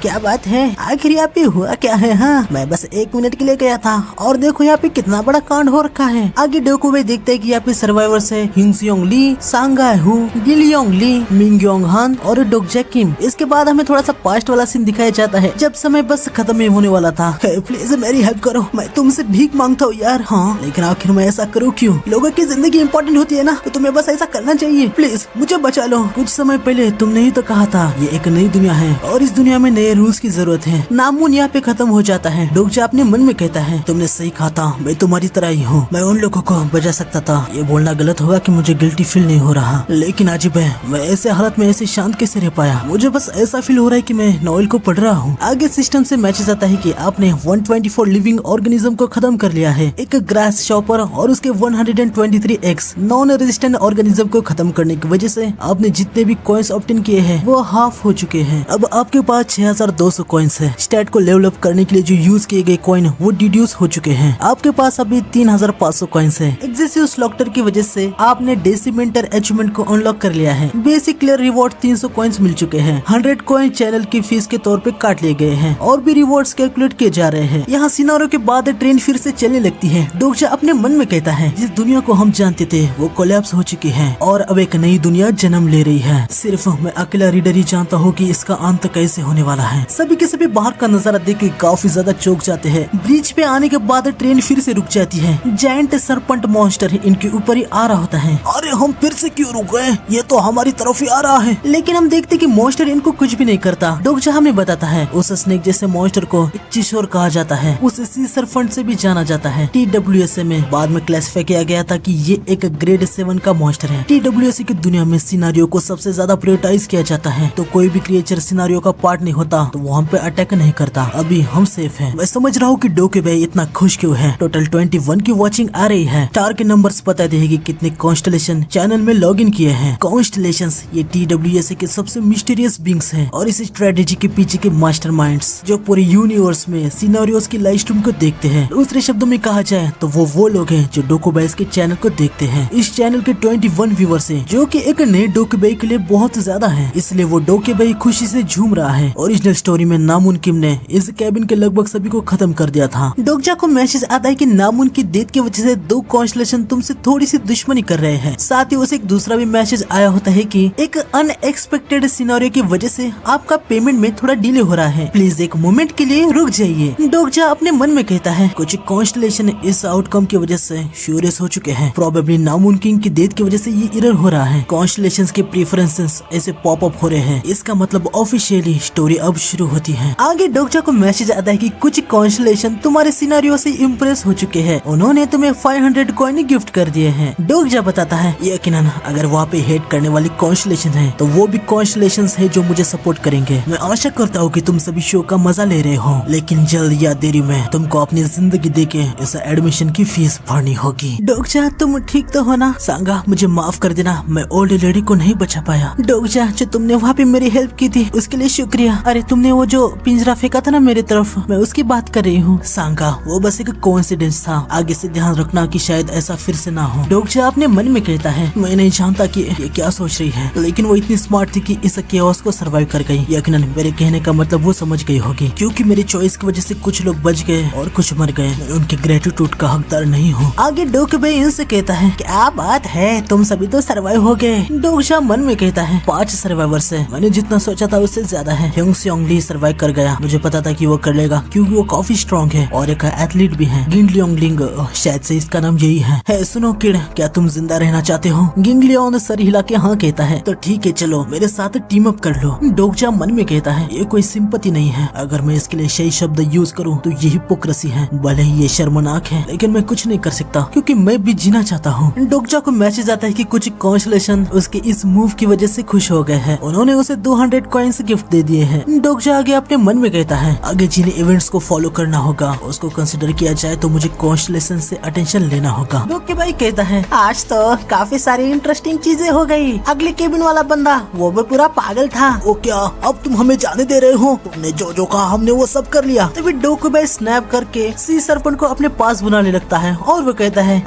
क्या बात है, आखिर यहाँ पे हुआ क्या है? हाँ, मैं बस 1 मिनट के लिए गया था और देखो यहाँ पे कितना बड़ा कांड हो रखा है। आगे डोको भाई देखते हैं कि यहाँ पे सर्वाइवर्स है हिंगसियोंग ली, सांगाई हु, गिलियोंग ली, मिंगयोंग हान और डोगजा किम। इसके बाद हमें थोड़ा सा पास्ट वाला सीन दिखाया जाता है जब समय बस खत्म ही होने वाला था। प्लीज मेरी हेल्प करो, मैं तुमसे भीख मांगता हूँ यार। हाँ, लेकिन आखिर मैं ऐसा करूँ क्यों? लोगों की जिंदगी इम्पोर्टेंट होती है ना, तो तुम्हें बस ऐसा करना चाहिए। प्लीज मुझे बचा लो। कुछ समय पहले तुमने ही तो कहा था ये एक नई दुनिया है और इस दुनिया में नए रूल्स की जरूरत है। नामून यहाँ पे खत्म हो जाता है। डोगजा अपने मन में कहता है तुमने सही कहा था, मैं तुम्हारी तरह ही हूँ, मैं उन लोगों को बचा सकता था। ये बोलना गलत होगा कि मुझे गिल्टी फील नहीं हो रहा, लेकिन अजीब है मैं ऐसे हालत में ऐसे शांत कैसे रह पाया। मुझे बस ऐसा फील हो रहा है कि मैं नॉवेल को पढ़ रहा हूँ। आगे सिस्टम से मैसेज आता है कि आपने 124 लिविंग ऑर्गेनिज्म को खत्म कर लिया है। एक ग्रास शॉपर और उसके 123 एक्स नॉन रेजिस्टेंट ऑर्गेनिज्म को खत्म करने की वजह से आपने जितने भी कॉइन्स ऑब्टेन किए हैं वो हाफ हो चुके हैं। अब आपके पास 6200 कॉइन्स है। स्टैट को लेवल अप करने के लिए जो यूज किए गए कॉइन वो डिड्यूस हो चुके हैं। आपके पास अभी 3500 कॉइन्स है। एग्जेसिव स्लॉक्टर की वजह से आपने डेसिमेंटर अचीवमेंट को अनलॉक कर लिया है। बेसिक क्लियर रिवॉर्ड 300 कॉइन्स मिल चुके हैं। 100 कॉइन चैनल की फीस के तौर पे काट लिए गए हैं और भी रिवॉर्ड्स कैलकुलेट किए जा रहे हैं। यहाँ सिनारियो के बाद ट्रेन फिर से चलने लगती है। डोगजा अपने मन में कहता है जिस दुनिया को हम जानते थे वो कोलैप्स हो चुकी है और अब एक नई दुनिया जन्म ले रही है। सिर्फ मैं अकेला रीडर ही जानता हूँ कि इसका अंत कैसे होने वाला है। सभी के सभी बाहर का नजारा देख के काफी ज्यादा चौंक जाते हैं। ब्रिज पे आने के बाद ट्रेन फिर से रुक जाती है। जायंट सरपंट मॉन्स्टर इनके ऊपर ही आ रहा होता है। अरे हम फिर से क्यों रुक गए? ये तो हमारी तरफ ही आ रहा है। लेकिन हम देखते कि मॉन्स्टर इनको कुछ भी नहीं करता। डोगजा हमें बताता है उस स्नेक जैसे मॉन्स्टर को चिशोर कहा जाता है। उसे सी सरपंट से भी जाना जाता है। TWSA में बाद में क्लासिफाई किया गया था कि ये एक ग्रेड 7 का मॉन्स्टर है। TWSA की दुनिया में सिनारियो को सबसे ज्यादा प्रायोरिटाइज किया जाता है, तो कोई भी क्रिएचर सिनारियो का पार्ट नहीं होता तो वो हम पे अटैक नहीं करता। अभी हम सेफ हैं। मैं समझ रहा हूँ कि डोके भाई इतना खुश क्यों है। टोटल 21 की वॉचिंग आ रही है। स्टार के नंबर्स बता देगी कितने कॉन्स्टलेशन चैनल में लॉग इन किए हैं। कॉन्स्टलेशंस ये TWSA के सबसे मिस्टीरियस बींग्स हैं और इस स्ट्रेटेजी के पीछे के मास्टरमाइंड्स जो पूरे यूनिवर्स में सिनारियोस की लाइव स्ट्रीम को देखते हैं। दूसरे शब्दों में कहा जाए तो वो लोग हैं जो डोकोबाइस के चैनल को देखते हैं। इस चैनल के 21 व्यूअर्स हैं जो कि एक नए डोकेबाई के लिए बहुत ज्यादा है, इसलिए वो डोकेबाई खुशी से झूम रहा है। ओरिजिनल स्टोरी में नामुन किम ने इस कैबिन के लगभग सभी को खत्म कर दिया था। डोगजा को मैसेज आता है कि नामुन की डेथ की वजह से 2 कॉन्स्टलेशन तुमसे थोड़ी सी दुश्मनी कर रहे हैं। साथ ही उसे एक दूसरा भी मैसेज आया होता है कि एक अनएक्सपेक्टेड सिनेरियो की वजह से आपका पेमेंट में थोड़ा डिले हो रहा है, प्लीज एक मोमेंट के लिए रुक जाइए। डोगजा अपने मन में कहता है कुछ कॉन्स्टलेशन इस आउटकम की वजह से फ्यूरियस हो चुके हैं। प्रोबेबली नामुन किंग की डेथ की वजह से ये एरर हो रहा है। कॉन्स्टलेशंस के प्रेफरेंसेस ऐसे पॉप अप हो रहे हैं। इसका मतलब ऑफिशियली स्टोरी अब शुरू होती है। आगे डोगजा को मैसेज आता है कि कुछ कॉन्स्टलेशन तुम्हारे सिनेरियो से इम्प्रेस हो चुके हैं, उन्होंने तुम्हें 500 कॉइन गिफ्ट कर दिए हैं। डोगजा बताता है यकीनन अगर वहाँ पे हेट करने वाली कॉन्स्टलेशन है तो वो भी कॉन्स्टलेशन है जो मुझे सपोर्ट करेंगे। मैं आशा करता हूँ कि तुम सभी शो का मजा ले रहे हो, लेकिन जल्द या देरी में तुमको अपनी जिंदगी देके इस एडमिशन की फीस भरनी होगी। डोगजा तुम ठीक तो हो ना? सांगा मुझे माफ कर देना, मैं ओल्ड लेडी को नहीं बचा पाया। डोगजा जो तुमने वहाँ पे मेरी हेल्प की थी उसके लिए शुक्रिया। अरे तुमने वो जो पिंजरा फेंका था ना मेरी तरफ, मैं उसकी बात कर रही हूँ। सांगा वो बस एक कोइंसिडेंस था, आगे से ध्यान रखना कि शायद ऐसा फिर से ना हो। डोगजा अपने मन में कहता है मैं नहीं जानता कि ये क्या सोच रही है, लेकिन वो इतनी स्मार्ट थी कि इस केओस को सर्वाइव कर गई। यकीनन मेरे कहने का मतलब वो समझ गई होगी, क्योंकि मेरी चॉइस की वजह से कुछ लोग बच गए और कुछ मर गए। मैं उनके ग्रेटिट्यूड का हकदार नहीं हूँ। आगे डोकबे इनसे कहता है क्या बात है, तुम सभी तो सर्वाइव हो गए। डोगजा मन में कहता है 5 सर्वाइवर्स है, मैंने जितना सोचा था उससे ज्यादा है। ह्योंग सियोंग ली सर्वाइव कर गया, मुझे पता था कि वो कर लेगा क्योंकि वो काफी स्ट्रॉन्ग है और एक एथलीट भी है। गिंगलियोंगलिंग शायद से इसका नाम यही है। सुनो किड, क्या तुम जिंदा रहना चाहते हो? गिंगलियोन सर हिला के हाँ कहता है, तो ठीक है चलो मेरे साथ टीम अप कर लो। डोगजा मन में कहता है ये कोई सिंपैथी नहीं है, अगर मैं इसके लिए सही शब्द यूज करूँ तो ये हिपोक्रेसी है। भले ही ये शर्मनाक है लेकिन मैं कुछ नहीं कर सकता क्योंकि मैं भी जीना चाहता हूँ। डोगजा को मैसेज आता है कि कुछ कॉन्स्टलेशन उसके इस मूव की वजह से खुश हो गए हैं, उन्होंने उसे 200 कॉइन्स गिफ्ट दे दिए हैं। डोगजा आगे अपने मन में कहता है आगे जिन इवेंट्स को फॉलो करना होगा उसको कंसिडर किया जाए तो मुझे कॉन्स्टलेशन से अटेंशन लेना होगा। डोके भाई कहता है आज तो काफी सारी इंटरेस्टिंग चीजें हो गई। अगले केबिन वाला बंदा वो भी पूरा पागल था। ओ क्या अब तुम हमें जाने दे रहे हो? तुमने जो कहा हमने वो सब कर लिया। तभी डोके भाई स्नैप करके सी सरपंच को अपने पास बुलाने लगता है और वो कहता है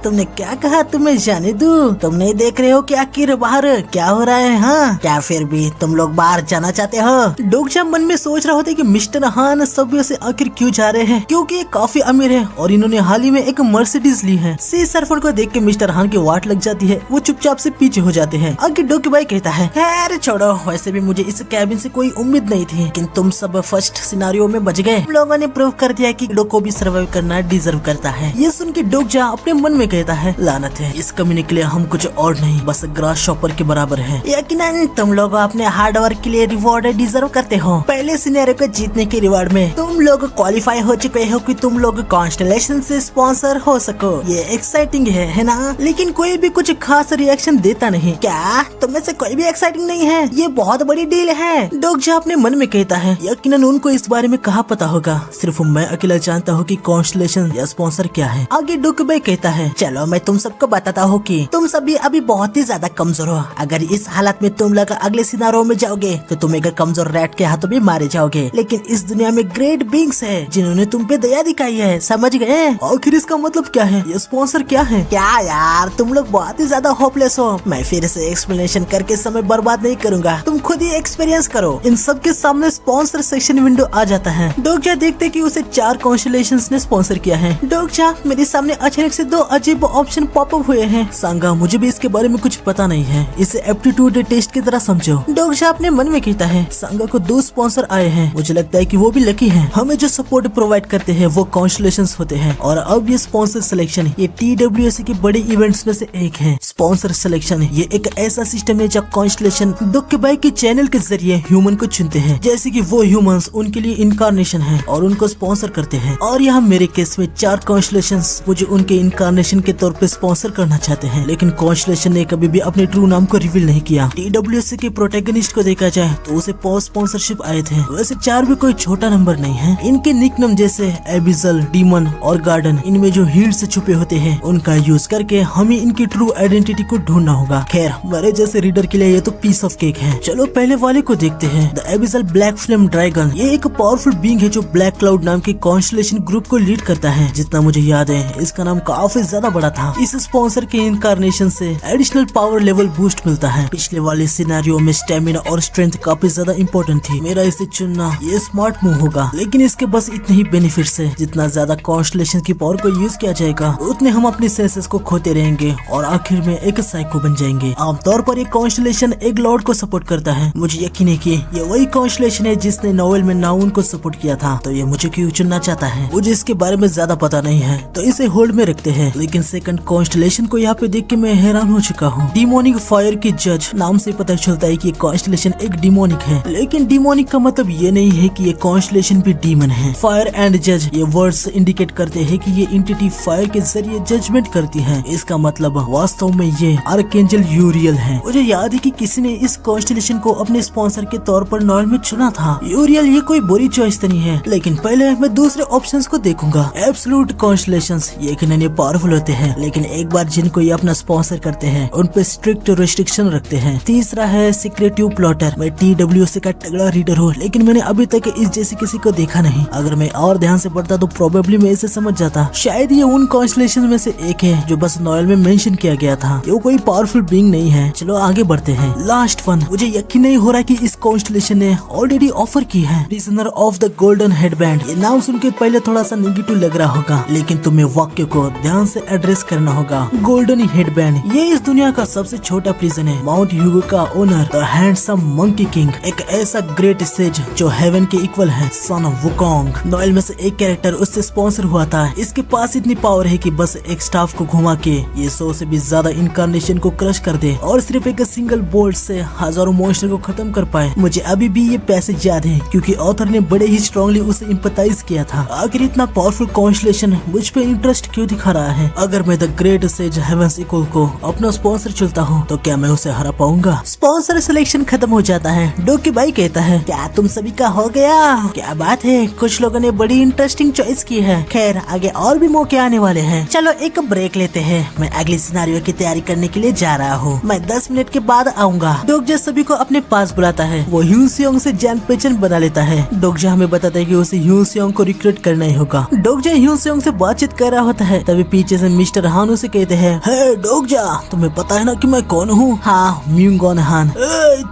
तुमने क्या कहा तुम्हें जाने दूं? तुम नहीं देख रहे हो कि आखिर बाहर क्या हो रहा है? हाँ क्या फिर भी तुम लोग बाहर जाना चाहते हो? डोगजा मन में सोच रहा होता है कि मिस्टर हान सभी से आखिर क्यों जा रहे हैं, क्योंकि ये काफी अमीर है और इन्होंने हाल ही में एक मर्सिडीज ली है। सी सरपंच को देख के मिस्टर हान की वाट लग जाती है, वो चुपचाप से पीछे हो जाते हैं। आगे डोके भाई कहता है खैर छोड़ो, वैसे भी मुझे इस कैबिन से कोई उम्मीद नहीं थी, लेकिन तुम सब फर्स्ट सिनारियो में बच गए। लोगों ने प्रूव कर दिया कि लोग को भी सर्वाइव करना डिजर्व करता है। ये सुन के डोगजा अपने मन में कहता है लानत है, इस कमीने के लिए हम कुछ और नहीं बस ग्रास शॉपर के बराबर है। यकीनन तुम लोग अपने हार्ड वर्क के लिए रिवॉर्ड डिजर्व करते हो। पहले सिनेरियो को जीतने के रिवॉर्ड में तुम लोग क्वालिफाई हो चुके हो कि तुम लोग कॉन्स्टलेशन से स्पॉन्सर हो सको। ये एक्साइटिंग है ना? लेकिन कोई भी कुछ खास रिएक्शन देता नहीं। क्या तुम में से कोई भी एक्साइटिंग नहीं है? ये बहुत बड़ी डील है। डोगजा अपने मन में कहता है यकीनन उनको इस बारे में कहाँ पता होगा, सिर्फ मैं अकेला जानता हूँ कि कॉन्स्टलेशन या स्पॉन्सर क्या है। आगे डोकबे कहता है चलो मैं तुम सबको बताता हूँ कि तुम सभी अभी बहुत ही ज्यादा कमजोर हो। अगर इस हालत में तुम लोग अगले सिनारियो में जाओगे तो तुम एक कमजोर रैट के हाथों में मारे जाओगे, लेकिन इस दुनिया में ग्रेट बीइंग्स है जिन्होंने तुम पे दया दिखाई है, समझ गए? आखिर इसका मतलब क्या है? ये स्पॉन्सर क्या है? क्या यार तुम लोग बहुत ही ज्यादा होपलेस हो। मैं फिर से एक्सप्लेनेशन करके समय बर्बाद नहीं करूंगा, तुम खुद ही एक्सपीरियंस करो। इन सब के सामने स्पॉन्सर सेक्शन विंडो आ जाता है। डोगजा देखते कि उसे 4 कॉन्स्टलेशंस ने स्पॉन्सर किया है। डोगजा मेरे सामने अचानक से 2 अजीब ऑप्शन पॉपअप हुए हैं। सांगा मुझे भी इसके बारे में कुछ पता नहीं है, इसे एप्टीट्यूड टेस्ट की तरह समझो। डोगजा अपने मन में कहता है सांगा को 2 स्पॉन्सर आए हैं, मुझे लगता है कि वो भी लकी हैं। हमें जो सपोर्ट प्रोवाइड करते हैं वो कॉन्स्टलेशंस होते हैं और अब ये स्पॉन्सर सिलेक्शन ये TWC के बड़े इवेंट्स में से एक है। स्पॉन्सर सिलेक्शन ये एक ऐसा सिस्टम है जब कॉन्स्टलेशन डोकेबाई के चैनल के जरिए ह्यूमन को चुनते हैं, जैसे कि वो ह्यूमंस उनके लिए इनकारनेशन है और उनको स्पॉन्सर करते हैं। और यहाँ मेरे केस में 4 कॉन्स्टलेशंस मुझे उनके इनकारनेशन के तौर पे स्पॉन्सर करना चाहते हैं, लेकिन कॉन्स्टलेशन ने कभी भी अपने ट्रू नाम को रिवील नहीं किया। TWC के प्रोटैगनिस्ट को देखा जाए तो उसे पोस्ट स्पॉन्सरशिप आए थे। वैसे 4 भी कोई छोटा नंबर नहीं है। इनके निकनेम जैसे एबिजल, डीमन और गार्डन, इनमें जो हिंट से छुपे होते हैं उनका यूज करके हमें इनकी ट्रू आइडेंटिटी को ढूंढना होगा। खैर मेरे जैसे रीडर के लिए ये तो पीस ऑफ केक है। चलो पहले वाले को देखते हैं। द एबिजल ब्लैक फ्लेम ड्रैगन ये एक पावरफुल बीइंग है जो ब्लैक क्लाउड नाम के कॉन्स्टलेशन ग्रुप को लीड करता है। जितना मुझे याद है इसका नाम काफी ज्यादा बड़ा था। इस स्पॉन्सर के इनकारनेशन से एडिशनल पावर लेवल बूस्ट मिलता है। पिछले वाले सिनेरियो में स्टेमिना और स्ट्रेंथ काफी ज्यादा इंपॉर्टेंट थी। मेरा इसे चुनना ये स्मार्ट मूव होगा, लेकिन इसके बस इतने ही बेनिफिट्स है। जितना ज्यादा कॉन्स्टलेशन की पावर को यूज किया जाएगा उतने हम अपने सेंसेस को खोते रहेंगे और आखिर में एक साइको बन जाएंगे। आमतौर पर ये कॉन्स्टेलेशन एक लॉर्ड को सपोर्ट करता है। मुझे यकीन है कि ये वही कॉन्स्टेलेशन है जिसने नोवेल में नाउन को सपोर्ट किया था। तो ये मुझे क्यों चुनना चाहता है, मुझे इसके बारे में ज्यादा पता नहीं है, तो इसे होल्ड में रखते हैं। लेकिन सेकंड कॉन्स्टेलेशन को यहाँ पे देख के मैं हैरान हो चुका हूँ। डिमोनिक फायर की जज नाम से पता चलता है कि ये कॉन्स्टेलेशन एक डिमोनिक है, लेकिन डिमोनिक का मतलब ये नहीं है कि ये कॉन्स्टेलेशन भी डीमन है। फायर एंड जज ये वर्ड्स इंडिकेट करते हैं कि ये एंटिटी फायर के जरिए जजमेंट करती है। इसका मतलब वास्तव में ये आर्कएंजल यूरियल है। मुझे याद है कि किसी ने इस कॉन्स्टेलेशन को अपने स्पॉन्सर के तौर पर नॉवेल में चुना था। यूरियल ये कोई बुरी चॉइस तो नहीं है, लेकिन पहले मैं दूसरे ऑप्शंस को देखूंगा। एब्सोल्यूट कॉन्स्टेलेशंस यकीनन ये पावरफुल होते हैं, लेकिन एक बार जिनको ये अपना स्पॉन्सर करते हैं उन पे स्ट्रिक्ट रेस्ट्रिक्शन रखते हैं। तीसरा है सीक्रेटिव प्लॉटर। मैं TWC का तगड़ा रीडर हूँ, लेकिन मैंने अभी तक इस जैसे किसी को देखा नहीं। अगर मैं और ध्यान से पढ़ता तो प्रोबेबली मैं इसे समझ जाता। शायद ये उन कॉन्स्टेलेशन में से एक है जो बस नॉवेल में मेंशन किया गया था। ये कोई पावरफुल बीइंग नहीं है। चलो आगे बढ़ते हैं। Last one. मुझे यकीन नहीं हो रहा कि इस कॉन्स्टेलेशन ने ऑलरेडी ऑफर की है। Prisoner of the golden headband. ये नाम सुन के पहले थोड़ा सा नेगेटिव लग रहा होगा, लेकिन तुम्हें वाक्य को ध्यान से एड्रेस करना होगा। गोल्डन हेडबैंड ये इस दुनिया का सबसे छोटा प्रिजन है। माउंट ह्यूगो का owner the handsome monkey king, एक ऐसा ग्रेट सेज जो हेवन के इक्वल है, सन ऑफ वुकोंग। नॉवेल में से एक कैरेक्टर उससे स्पॉन्सर हुआ था। इसके पास इतनी पावर है कि बस एक स्टाफ को घुमा के ये 100 से भी ज्यादा इनकारनेशन को क्रश कर दे और सिर्फ एक सिंगल बोल्ट से हजारों मॉन्स्टर को खत्म कर पाए। मुझे अभी भी ये पैसेज याद है क्योंकि ऑथर ने बड़े ही स्ट्रांगली उसे एम्पैथाइज किया था। आखिर इतना पावरफुल कॉन्स्टेलेशन मुझ पे इंटरेस्ट क्यों दिखा रहा है? अगर मैं the great sage heaven's equal को अपना स्पॉन्सर चुनता हूँ तो क्या मैं उसे हरा पाऊंगा? स्पॉन्सर सिलेक्शन खत्म हो जाता है। डोकी भाई कहता है, क्या तुम सभी का हो गया? क्या बात है, कुछ लोगों ने बड़ी इंटरेस्टिंग चॉइस की है। खैर आगे और भी मौके आने वाले हैं। चलो एक ब्रेक लेते हैं। मैं अगले सिनेरियो की तैयारी करने के लिए जा रहा हूँ। मैं 10 मिनट के बाद आऊंगा। डोकजा सभी को अपने पास बुलाता है। वो ह्यूसियोंग से जान पहचान बना लेता है। डोकजा हमें बताता है कि उसे ह्यूसियोंग को रिक्रूट करना ही होगा। डोकजा ह्यूसियोंग से बातचीत कर रहा होता है, तभी पीछे से मिस्टर हान उसे कहते हैं, हे डोकजा, तुम्हें पता है ना कि मैं कौन हूँ? हाँ, म्यूंगॉन हान।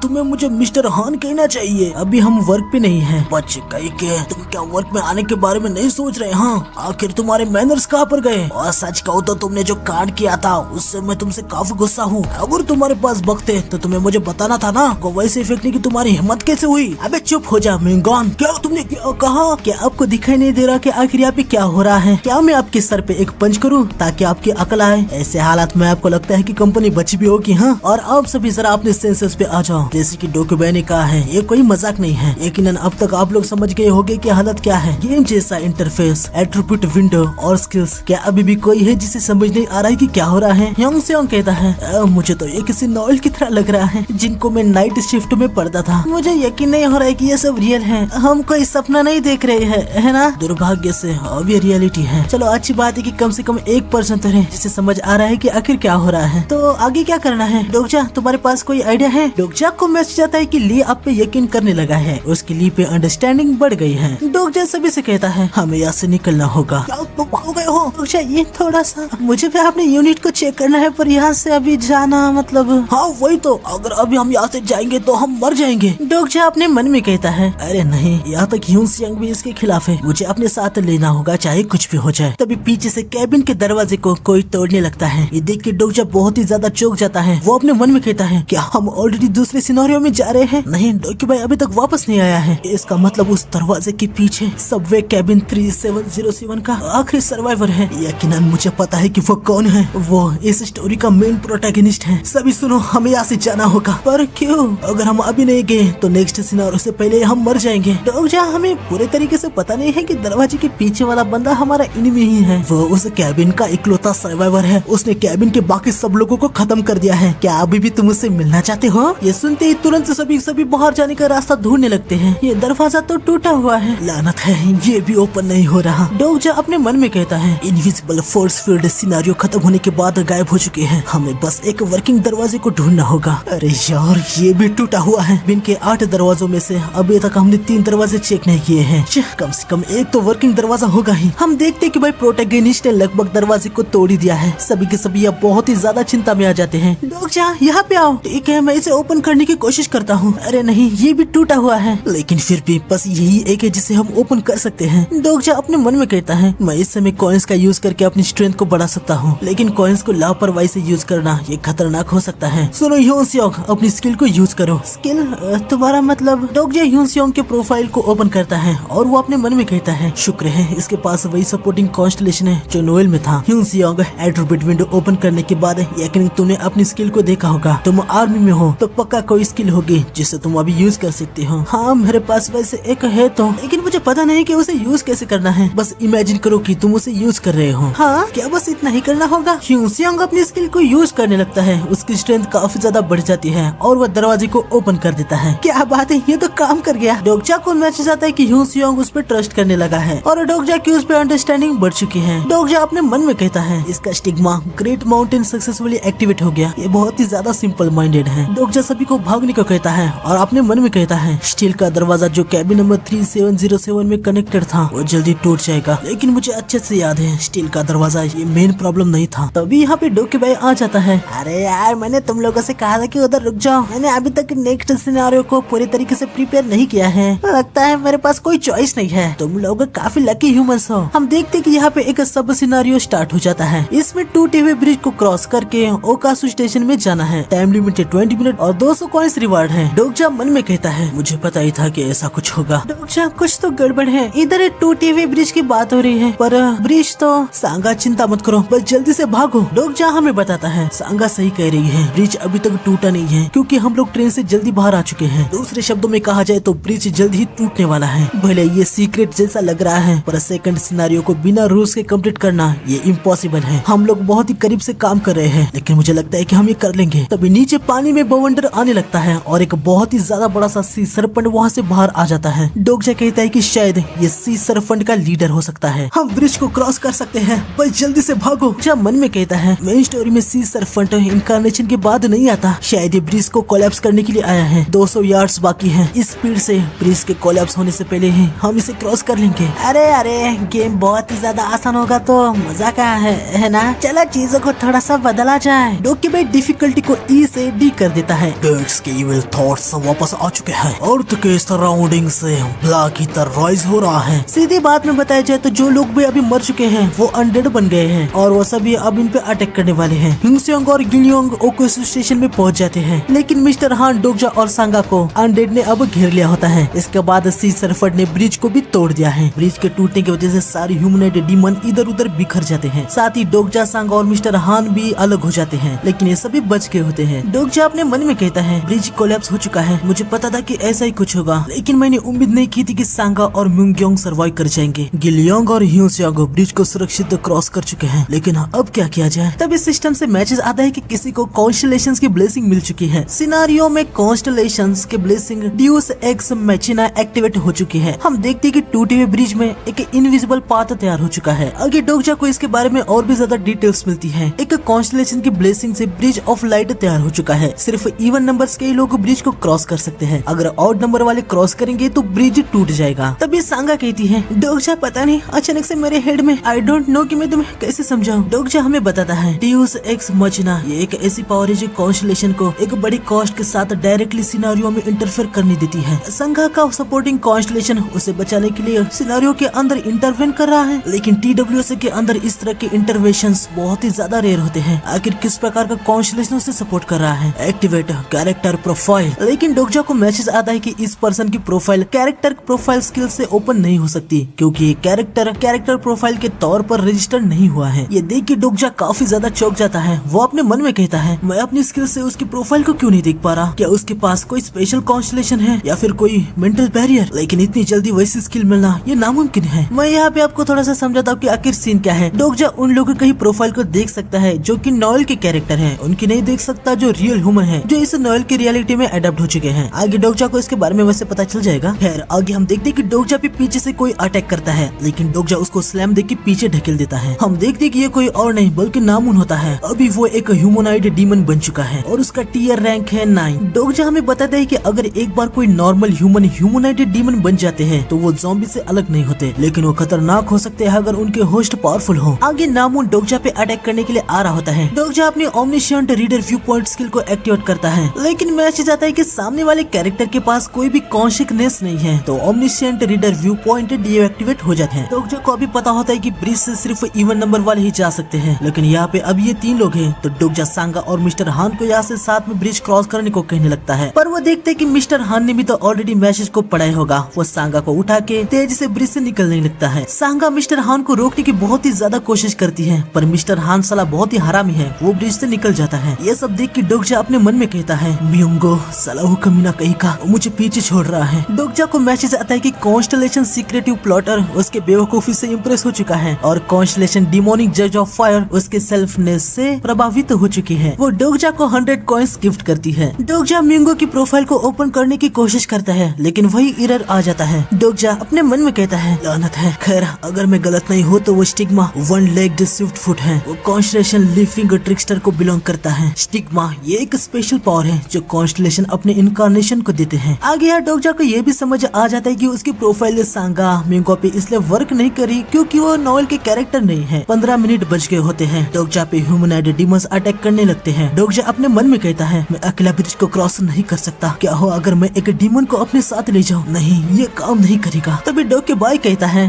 तुम्हें मुझे मिस्टर हान कहना चाहिए। अभी हम वर्क पे नहीं है। बच्चे कहीं के तुम क्या वर्क में आने के बारे में नहीं सोच रहे? हाँ, आखिर तुम्हारे मैनर्स कहाँ पर गए? और सच कहूँ तो तुमने जो कांड किया था उससे मैं तुमसे काफी गुस्सा हूँ। अगर तुम्हारे पास वक्त है तो तुम्हें मुझे बताना था ना। को वैसे फेंकने की तुम्हारी हिम्मत कैसे हुई? अबे चुप हो जा म्यूंगॉन। क्या तुमने क्या कहा? क्या आपको दिखाई नहीं दे रहा कि आखिर यहाँ पे क्या हो रहा है? क्या मैं आपके सर पे एक पंच करूँ ताकि आपकी अकल आए? ऐसे हालात में आपको लगता है कि कंपनी बची भी होगी? हाँ, और आप सभी जरा अपने सेंसेस पे आ जाओ। जैसे कि डोकुबे ने कहा है, ये कोई मजाक नहीं है। यकीनन अब तक आप लोग समझ गए होंगे कि हालत क्या है। गेम जैसा इंटरफेस, एट्रीब्यूट विंडो और स्किल्स, क्या अभी भी कोई है जिसे समझ नहीं आ रहा है कि क्या हो रहा है? ह्यूसियोंग कहता है, मुझे तो ये किसी नॉवेल की तरह लग रहा है जिनको मैं नाइट शिफ्ट में पढ़ता था। मुझे यकीन नहीं हो रहा है कि ये सब रियल है। हम कोई सपना नहीं देख रहे हैं, है ना? दुर्भाग्य से अब ये रियलिटी है। चलो अच्छी बात है कि कम से कम 1% तो है जिसे समझ आ रहा है कि आखिर क्या हो रहा है। तो आगे क्या करना है? डोकजा तुम्हारे पास कोई आइडिया है? डोकजा को मैसेज आता है कि ली आप पे यकीन करने लगा है। उसकी ली पे अंडरस्टैंडिंग बढ़ गई है। डोकजा सभी से कहता है, हमें यहाँ से निकलना होगा। क्या तुम भाग गए हो? डोकजा ये थोड़ा सा मुझे भी अपने यूनिट को चेक करना है, पर यहाँ से अभी जाना मतलब। हाँ वही तो, अगर अभी हम यहाँ से जाएंगे तो हम मर जाएंगे। डोकजा अपने मन में कहता है, अरे नहीं, यहाँ तक ह्यूसियोंग भी इसके खिलाफ है। मुझे अपने साथ लेना होगा चाहे कुछ भी हो जाए। तभी पीछे से कैबिन के दरवाजे को कोई तोड़ने लगता है। ये देख के डोकजा बहुत ही ज्यादा चौंक जाता है। वो अपने मन में कहता है, क्या हम ऑलरेडी दूसरे सिनेरियो में जा रहे हैं? नहीं, डोकी भाई अभी तक वापस नहीं आया है। इसका मतलब उस दरवाजे के पीछे सबवे कैबिन 3707 का आखिरी सर्वाइवर है। यकीनन मुझे पता है कि वो कौन है। वो इस स्टोरी का मेन प्रोटैगनिस्ट है। सभी सुनो, हमें यहाँ से जाना होगा। पर क्यों? अगर हम अभी नहीं गए तो नेक्स्ट सिनेरियो से पहले हम मर जाएंगे। डोकजा हमें पूरे तरीके से पता नहीं है कि दरवाजे के पीछे वाला बंदा हमारा एनिमी ही है। वो उस कैबिन का इकलौता सर्वाइवर है। उसने कैबिन के बाकी सब लोगों को खत्म कर दिया है। क्या अभी भी तुम उससे मिलना चाहते हो? ये सुनते ही तुरंत सभी बाहर जाने का रास्ता ढूंढने लगते हैं। ये दरवाजा तो टूटा हुआ है। लानत है, ये भी ओपन नहीं हो रहा। डोकजा अपने मन में कहता है, इनविजिबल फोर्स फील्ड सिनेरियो खत्म होने के बाद गायब हो चुके हैं। हमें बस एक वर्किंग दरवाजे को ढूंढना होगा। अरे यार, ये भी टूटा हुआ है। बिन के 8 दरवाजों में से अभी तक हमने 3 दरवाजे चेक नहीं किए हैं। कम से कम एक तो वर्किंग दरवाजा होगा ही। हम देखते कि भाई प्रोटैगनिस्ट ने लगभग दरवाजे को तोड़ ही दिया है। सभी के सभी अब बहुत ही ज्यादा चिंता में आ जाते हैं। डोकजा यहाँ पे आओ। ठीक है, मैं इसे ओपन करने की कोशिश करता हूँ। अरे नहीं, ये भी टूटा हुआ है। लेकिन फिर भी बस यही एक है जिसे हम ओपन कर सकते हैं। डोकजा अपने मन में कहता है, मैं इस समय कॉइन्स का यूज करके अपनी स्ट्रेंथ को बढ़ा सकता हूँ, लेकिन कॉइन्स को लापरवाही से यूज करना ये खतरनाक हो सकता है। सुनो ह्यूनसियोंग, अपनी स्किल को यूज करो। स्किल? तुम्हारा मतलब? डोगजा ह्यूनसियोंग के प्रोफाइल को ओपन करता है और वो अपने मन में कहता है, शुक्र है इसके पास वही सपोर्टिंग कॉन्स्टलेशन है जो नोएल में था। ह्यूनसियोंग, एट्रिब्यूट विंडो ओपन करने के बाद यकीनन तूने अपनी स्किल को देखा होगा। तुम आर्मी में हो तो पक्का कोई स्किल होगी जिसे तुम अभी यूज कर सकते हो। हाँ, मेरे पास वैसे एक है तो, लेकिन मुझे पता नहीं कि उसे यूज कैसे करना है। बस इमेजिन करो कि तुम उसे यूज कर रहे हो। हाँ, क्या बस इतना ही करना होगा? ह्यूनसियोंग अपनी स्किल को यूज करने लगता है। उसकी स्ट्रेंथ काफी ज्यादा बढ़ जाती है और वह दरवाजे को ओपन कर देता है। क्या बात है, ये तो काम कर गया। डोगजा को मैसेज आता है कि ह्यूनसियोंग उस पर ट्रस्ट करने लगा है और डोगजा की उस पर अंडरस्टैंडिंग बढ़ चुकी है। डोगजा अपने मन में कहता है, इसका stigma great mountain successfully activate हो गया। ये बहुत ही ज्यादा सिंपल माइंडेड है। डोगजा सभी को भागने को कहता है और अपने मन में कहता है, स्टील का दरवाजा जो कैबिन नंबर 3707 में कनेक्टेड था वो जल्दी टूट जाएगा। लेकिन मुझे अच्छे से याद है, स्टील का दरवाजा ये मेन प्रॉब्लम नहीं था। तभी यहाँ पे डोके भाई आ जाता है। अरे यार, मैंने तुम लोगों से कहा था कि उधर रुक जाओ। मैंने अभी तक नेक्स्ट सिनेरियो को पूरी तरीके से प्रिपेयर नहीं किया है। लगता है मेरे पास कोई चॉइस नहीं है। तुम लोग काफी लकी ह्यूमंस हो। हम देखते कि यहाँ पे एक सब सिनेरियो स्टार्ट हो जाता है। इसमें टूटे हुए ब्रिज को क्रॉस करके ओकासु स्टेशन में जाना है। टाइम लिमिट 20 मिनट और 200 कॉइंस रिवार्ड है। डोगजा मन में कहता है, मुझे पता ही था कि ऐसा कुछ होगा। डोगजा, कुछ तो गड़बड़ है। इधर एक टूटे हुए ब्रिज की बात हो रही है, पर ब्रिज तो सांगा, चिंता मत करो, बस जल्दी से भागो। डोगजा हमें बताता है, सांगा सही कह रही है, ब्रिज अभी तक टूटा नहीं है क्योंकि हम लोग ट्रेन से जल्दी बाहर आ चुके हैं। दूसरे शब्दों में कहा जाए तो ब्रिज जल्द ही टूटने वाला है। भले ये सीक्रेट जैसा लग रहा है, पर सेकंड सिनेरियो को बिना रूल्स के कंप्लीट करना ये इम्पॉसिबल है। हम लोग बहुत ही करीब से काम कर रहे हैं, लेकिन मुझे लगता है कि हम ये कर लेंगे। तभी नीचे पानी में बवंडर आने लगता है और एक बहुत ही ज्यादा बड़ा सा सी सरपंच वहाँ से बाहर आ जाता है। डोगजा कहता है कि शायद ये सी सरपंच का लीडर हो सकता है। हम ब्रिज को क्रॉस कर सकते हैं, बस जल्दी से भागो। जब मन में कहता है, मेन स्टोरी में सी सरपंच इनकारनेशन के बाद नहीं आता, शायद ये ब्रिज को कोलैप्स करने के लिए आया है। 200 यार्ड्स बाकी है। इस स्पीड से ब्रिज के कोलैप्स होने से पहले ही हम इसे क्रॉस कर लेंगे। अरे गेम बहुत ही ज्यादा आसान होगा तो मजा क्या है ना? चलो चीजों को थोड़ा सा बदला जाए। डोके भाई डिफिकल्टी को ई से डी कर देता है। बर्ड्स के इविल थॉट्स वापस आ चुके हैं। अर्थ के सराउंडिंग से ब्लैक ईथर राइज हो रहा है। सीधी बात में बताया जाए तो जो लोग भी अभी मर चुके हैं वो अनडेड बन गए हैं और वो सभी अब इन पे अटैक करने वाले हैं। ह्यूनसियोंग और गिलियोंग ओकासु स्टेशन में पहुंच जाते हैं, लेकिन मिस्टर हान, डोगजा और सांगा को अनडेड ने अब घेर लिया होता है। इसके बाद सी सरफट ने ब्रिज को भी तोड़ दिया है। ब्रिज के टूटने की वजह से सारे ह्यूमनॉइड डीमन इधर उधर बिखर जाते हैं। साथ ही डोगजा, सांगा और मिस्टर हान भी अलग हो जाते हैं, लेकिन ये सभी बच गए होते हैं। डोगजा अपने मन में कहता है, ब्रिज कोलैप्स हो चुका है। मुझे पता था कि ऐसा ही कुछ होगा, लेकिन मैंने उम्मीद नहीं की थी कि सांगा और म्यूंगयोंग सर्वाइव कर जाएंगे। गिलियोंग और ह्यूनसियोंग ब्रिज को सुरक्षित क्रॉस कर चुके हैं, लेकिन अब क्या किया जाए? तब इस सिस्टम से मैसेज आता है कि किसी को कॉन्स्टलेशंस की ब्लेसिंग मिल चुकी है। सिनारियो में कॉन्स्टलेशंस के ब्लेसिंग ड्यूस एक्स मैचिना एक्टिवेट हो चुकी है। हम देखते हैं कि टूटे हुए ब्रिज में एक इनविजिबल पाथ तैयार हो चुका है। आगे डोगजा को इसके बारे में और भी ज्यादा डिटेल्स मिलती है। एक कॉन्स्टलेशन की ब्लेसिंग से ब्रिज ऑफ लाइट तैयार हो चुका है। सिर्फ इवन नंबर्स के लोग ब्रिज को क्रॉस कर सकते हैं। अगर ऑड नंबर वाले क्रॉस करेंगे तो ब्रिज टूट जाएगा। तभी सांगा कहती है, डोगजा पता नहीं अचानक से मेरे हेड में आई डोंट नो कि मैं तुम्हें कैसे समझाऊं। डोगजा हमें बताता है, ड्यूस एक्स मैचिना ये एक ऐसी पावर है जो कॉन्स्टलेशन को एक बड़ी कॉस्ट के साथ डायरेक्टली सिनारियो में इंटरफेयर करने देती है। सांगा का सपोर्टिंग कॉन्स्टलेशन उसे बचाने के लिए सिनारियो के अंदर इंटरवेन कर रहा है, लेकिन TWS के अंदर इस तरह के इंटरवेंशंस बहुत ही ज्यादा रेयर होते हैं। आखिर किस प्रकार का कॉन्स्टलेशन उसे सपोर्ट कर रहा है? Activate character profile. लेकिन डोगजा को मैसेज आता है कि इस पर्सन की प्रोफाइल कैरेक्टर प्रोफाइल स्किल से ओपन नहीं हो सकती, क्योंकि ये कैरेक्टर प्रोफाइल के तौर पर रजिस्टर नहीं हुआ है। ये देख के डोगजा काफी ज्यादा चौंक जाता है। वो अपने मन में कहता है, मैं अपनी स्किल से उसकी प्रोफाइल को क्यों नहीं देख पा रहा? क्या उसके पास कोई स्पेशल कॉन्स्टलेशन है या फिर कोई मेंटल बैरियर? लेकिन इतनी जल्दी वैसी स्किल मिलना ये नामुमकिन है। मैं यहाँ पे आपको थोड़ा सा समझाता हूँ कि आखिर सीन क्या है। डोगजा उन लोगों की प्रोफाइल को देख सकता है जो कि नोएल के कैरेक्टर हैं, उनकी नहीं देख सकता जो रियल ह्यूमन है, जो इस नोएल की रियलिटी में अडॉप्ट हो चुके हैं। आगे डोगजा को इसके बारे में वैसे पता चल जाएगा। खैर आगे हम देखते हैं कि डोगजा पे पीछे से कोई अटैक करता है, लेकिन डोगजा उसको स्लैम देके पीछे ढकेल देता है। हम देखते हैं कि ये कोई और नहीं बल्कि नामुन होता है। अभी वो एक ह्यूमनॉइड डीमन बन चुका है और उसका टीयर रैंक है 9। डोगजा हमें बताता है कि अगर एक बार कोई नॉर्मल ह्यूमनॉइड डीमन बन जाते हैं तो वो ज़ॉम्बी से अलग नहीं होते, लेकिन वो खतरनाक हो सकते हैं अगर उनके होस्ट पावरफुल हो। आगे नामुन डोगजा पे अटैक करने के लिए आ रहा होता है। डोगजा अपनी ओमनिशिएंट रीडर व्यू पॉइंट स्किल को एक्टिवेट करता है, लेकिन मैसेज आता है कि सामने वाले कैरेक्टर के पास कोई भी कॉन्शियसनेस नहीं है, तो ओमनिशिएंट रीडर व्यू पॉइंट डीएक्टिवेट हो जाते हैं। डोगजा को अभी पता होता है कि ब्रिज से सिर्फ इवन नंबर वाले ही जा सकते हैं, लेकिन यहाँ पे अब ये 3 लोग हैं तो डोगजा सांगा और मिस्टर हान को यहाँ से साथ में ब्रिज क्रॉस करने को कहने लगता है, पर वो देखते कि मिस्टर हान ने भी तो ऑलरेडी मैसेज को पढ़ा होगा। वो सांगा को उठा के तेजी से ब्रिज से निकलने लगता है। सांगा मिस्टर हान को रोकने की बहुत ही ज्यादा कोशिश करती है, पर मिस्टर हान साला बहुत ही हरामी है, वो ब्रिज से निकल जाता है। ये सब देख के डोगजा अपने मन में कहता है, म्यूंगो साला वो कमीना कहीं का मुझे पीछे छोड़ रहा है। डोगजा को मैसेज आता है कि कॉन्स्टलेशन सीक्रेटिव प्लॉटर उसके बेवकूफी से इम्प्रेस हो चुका है और कॉन्स्टलेशन डिमोनिक जज ऑफ फायर उसके सेल्फनेस से प्रभावित हो चुकी है। वो डोगजा को 100 कॉइन्स गिफ्ट करती है। डोगजा म्यूंगो की प्रोफाइल को ओपन करने की कोशिश करता है, लेकिन वही एरर आ जाता है। डोगजा अपने मन में कहता है, लानत है, खैर अगर मैं गलत नहीं हो तो वो स्टिग्मा 1 लेग्ड स्विफ्ट फुट है। वो कॉन्स्टलेशन लिविंग ट्रिकस्टर को बिलोंग करता है। स्टिग्मा ये एक स्पेशल पावर है जो कॉन्स्टलेशन अपने इनकारनेशन को देते हैं। आगे यार डोगजा को ये भी समझ आ जाता है कि उसकी प्रोफाइल सांगा म्यूंगो पे इसलिए वर्क नहीं करी क्योंकि वो नॉवेल के कैरेक्टर नहीं है। 15 मिनट बच गए होते हैं। डोगजा पे ह्यूमनॉइड डीमंस अटैक करने लगते हैं। डोगजा अपने मन में कहता है, मैं अकेला ब्रिज को क्रॉस नहीं कर सकता, क्या हो अगर मैं एक डीमन को अपने साथ ले जाऊं? नहीं, ये काम नहीं करेगा। तभी डोग के बॉय कहता है,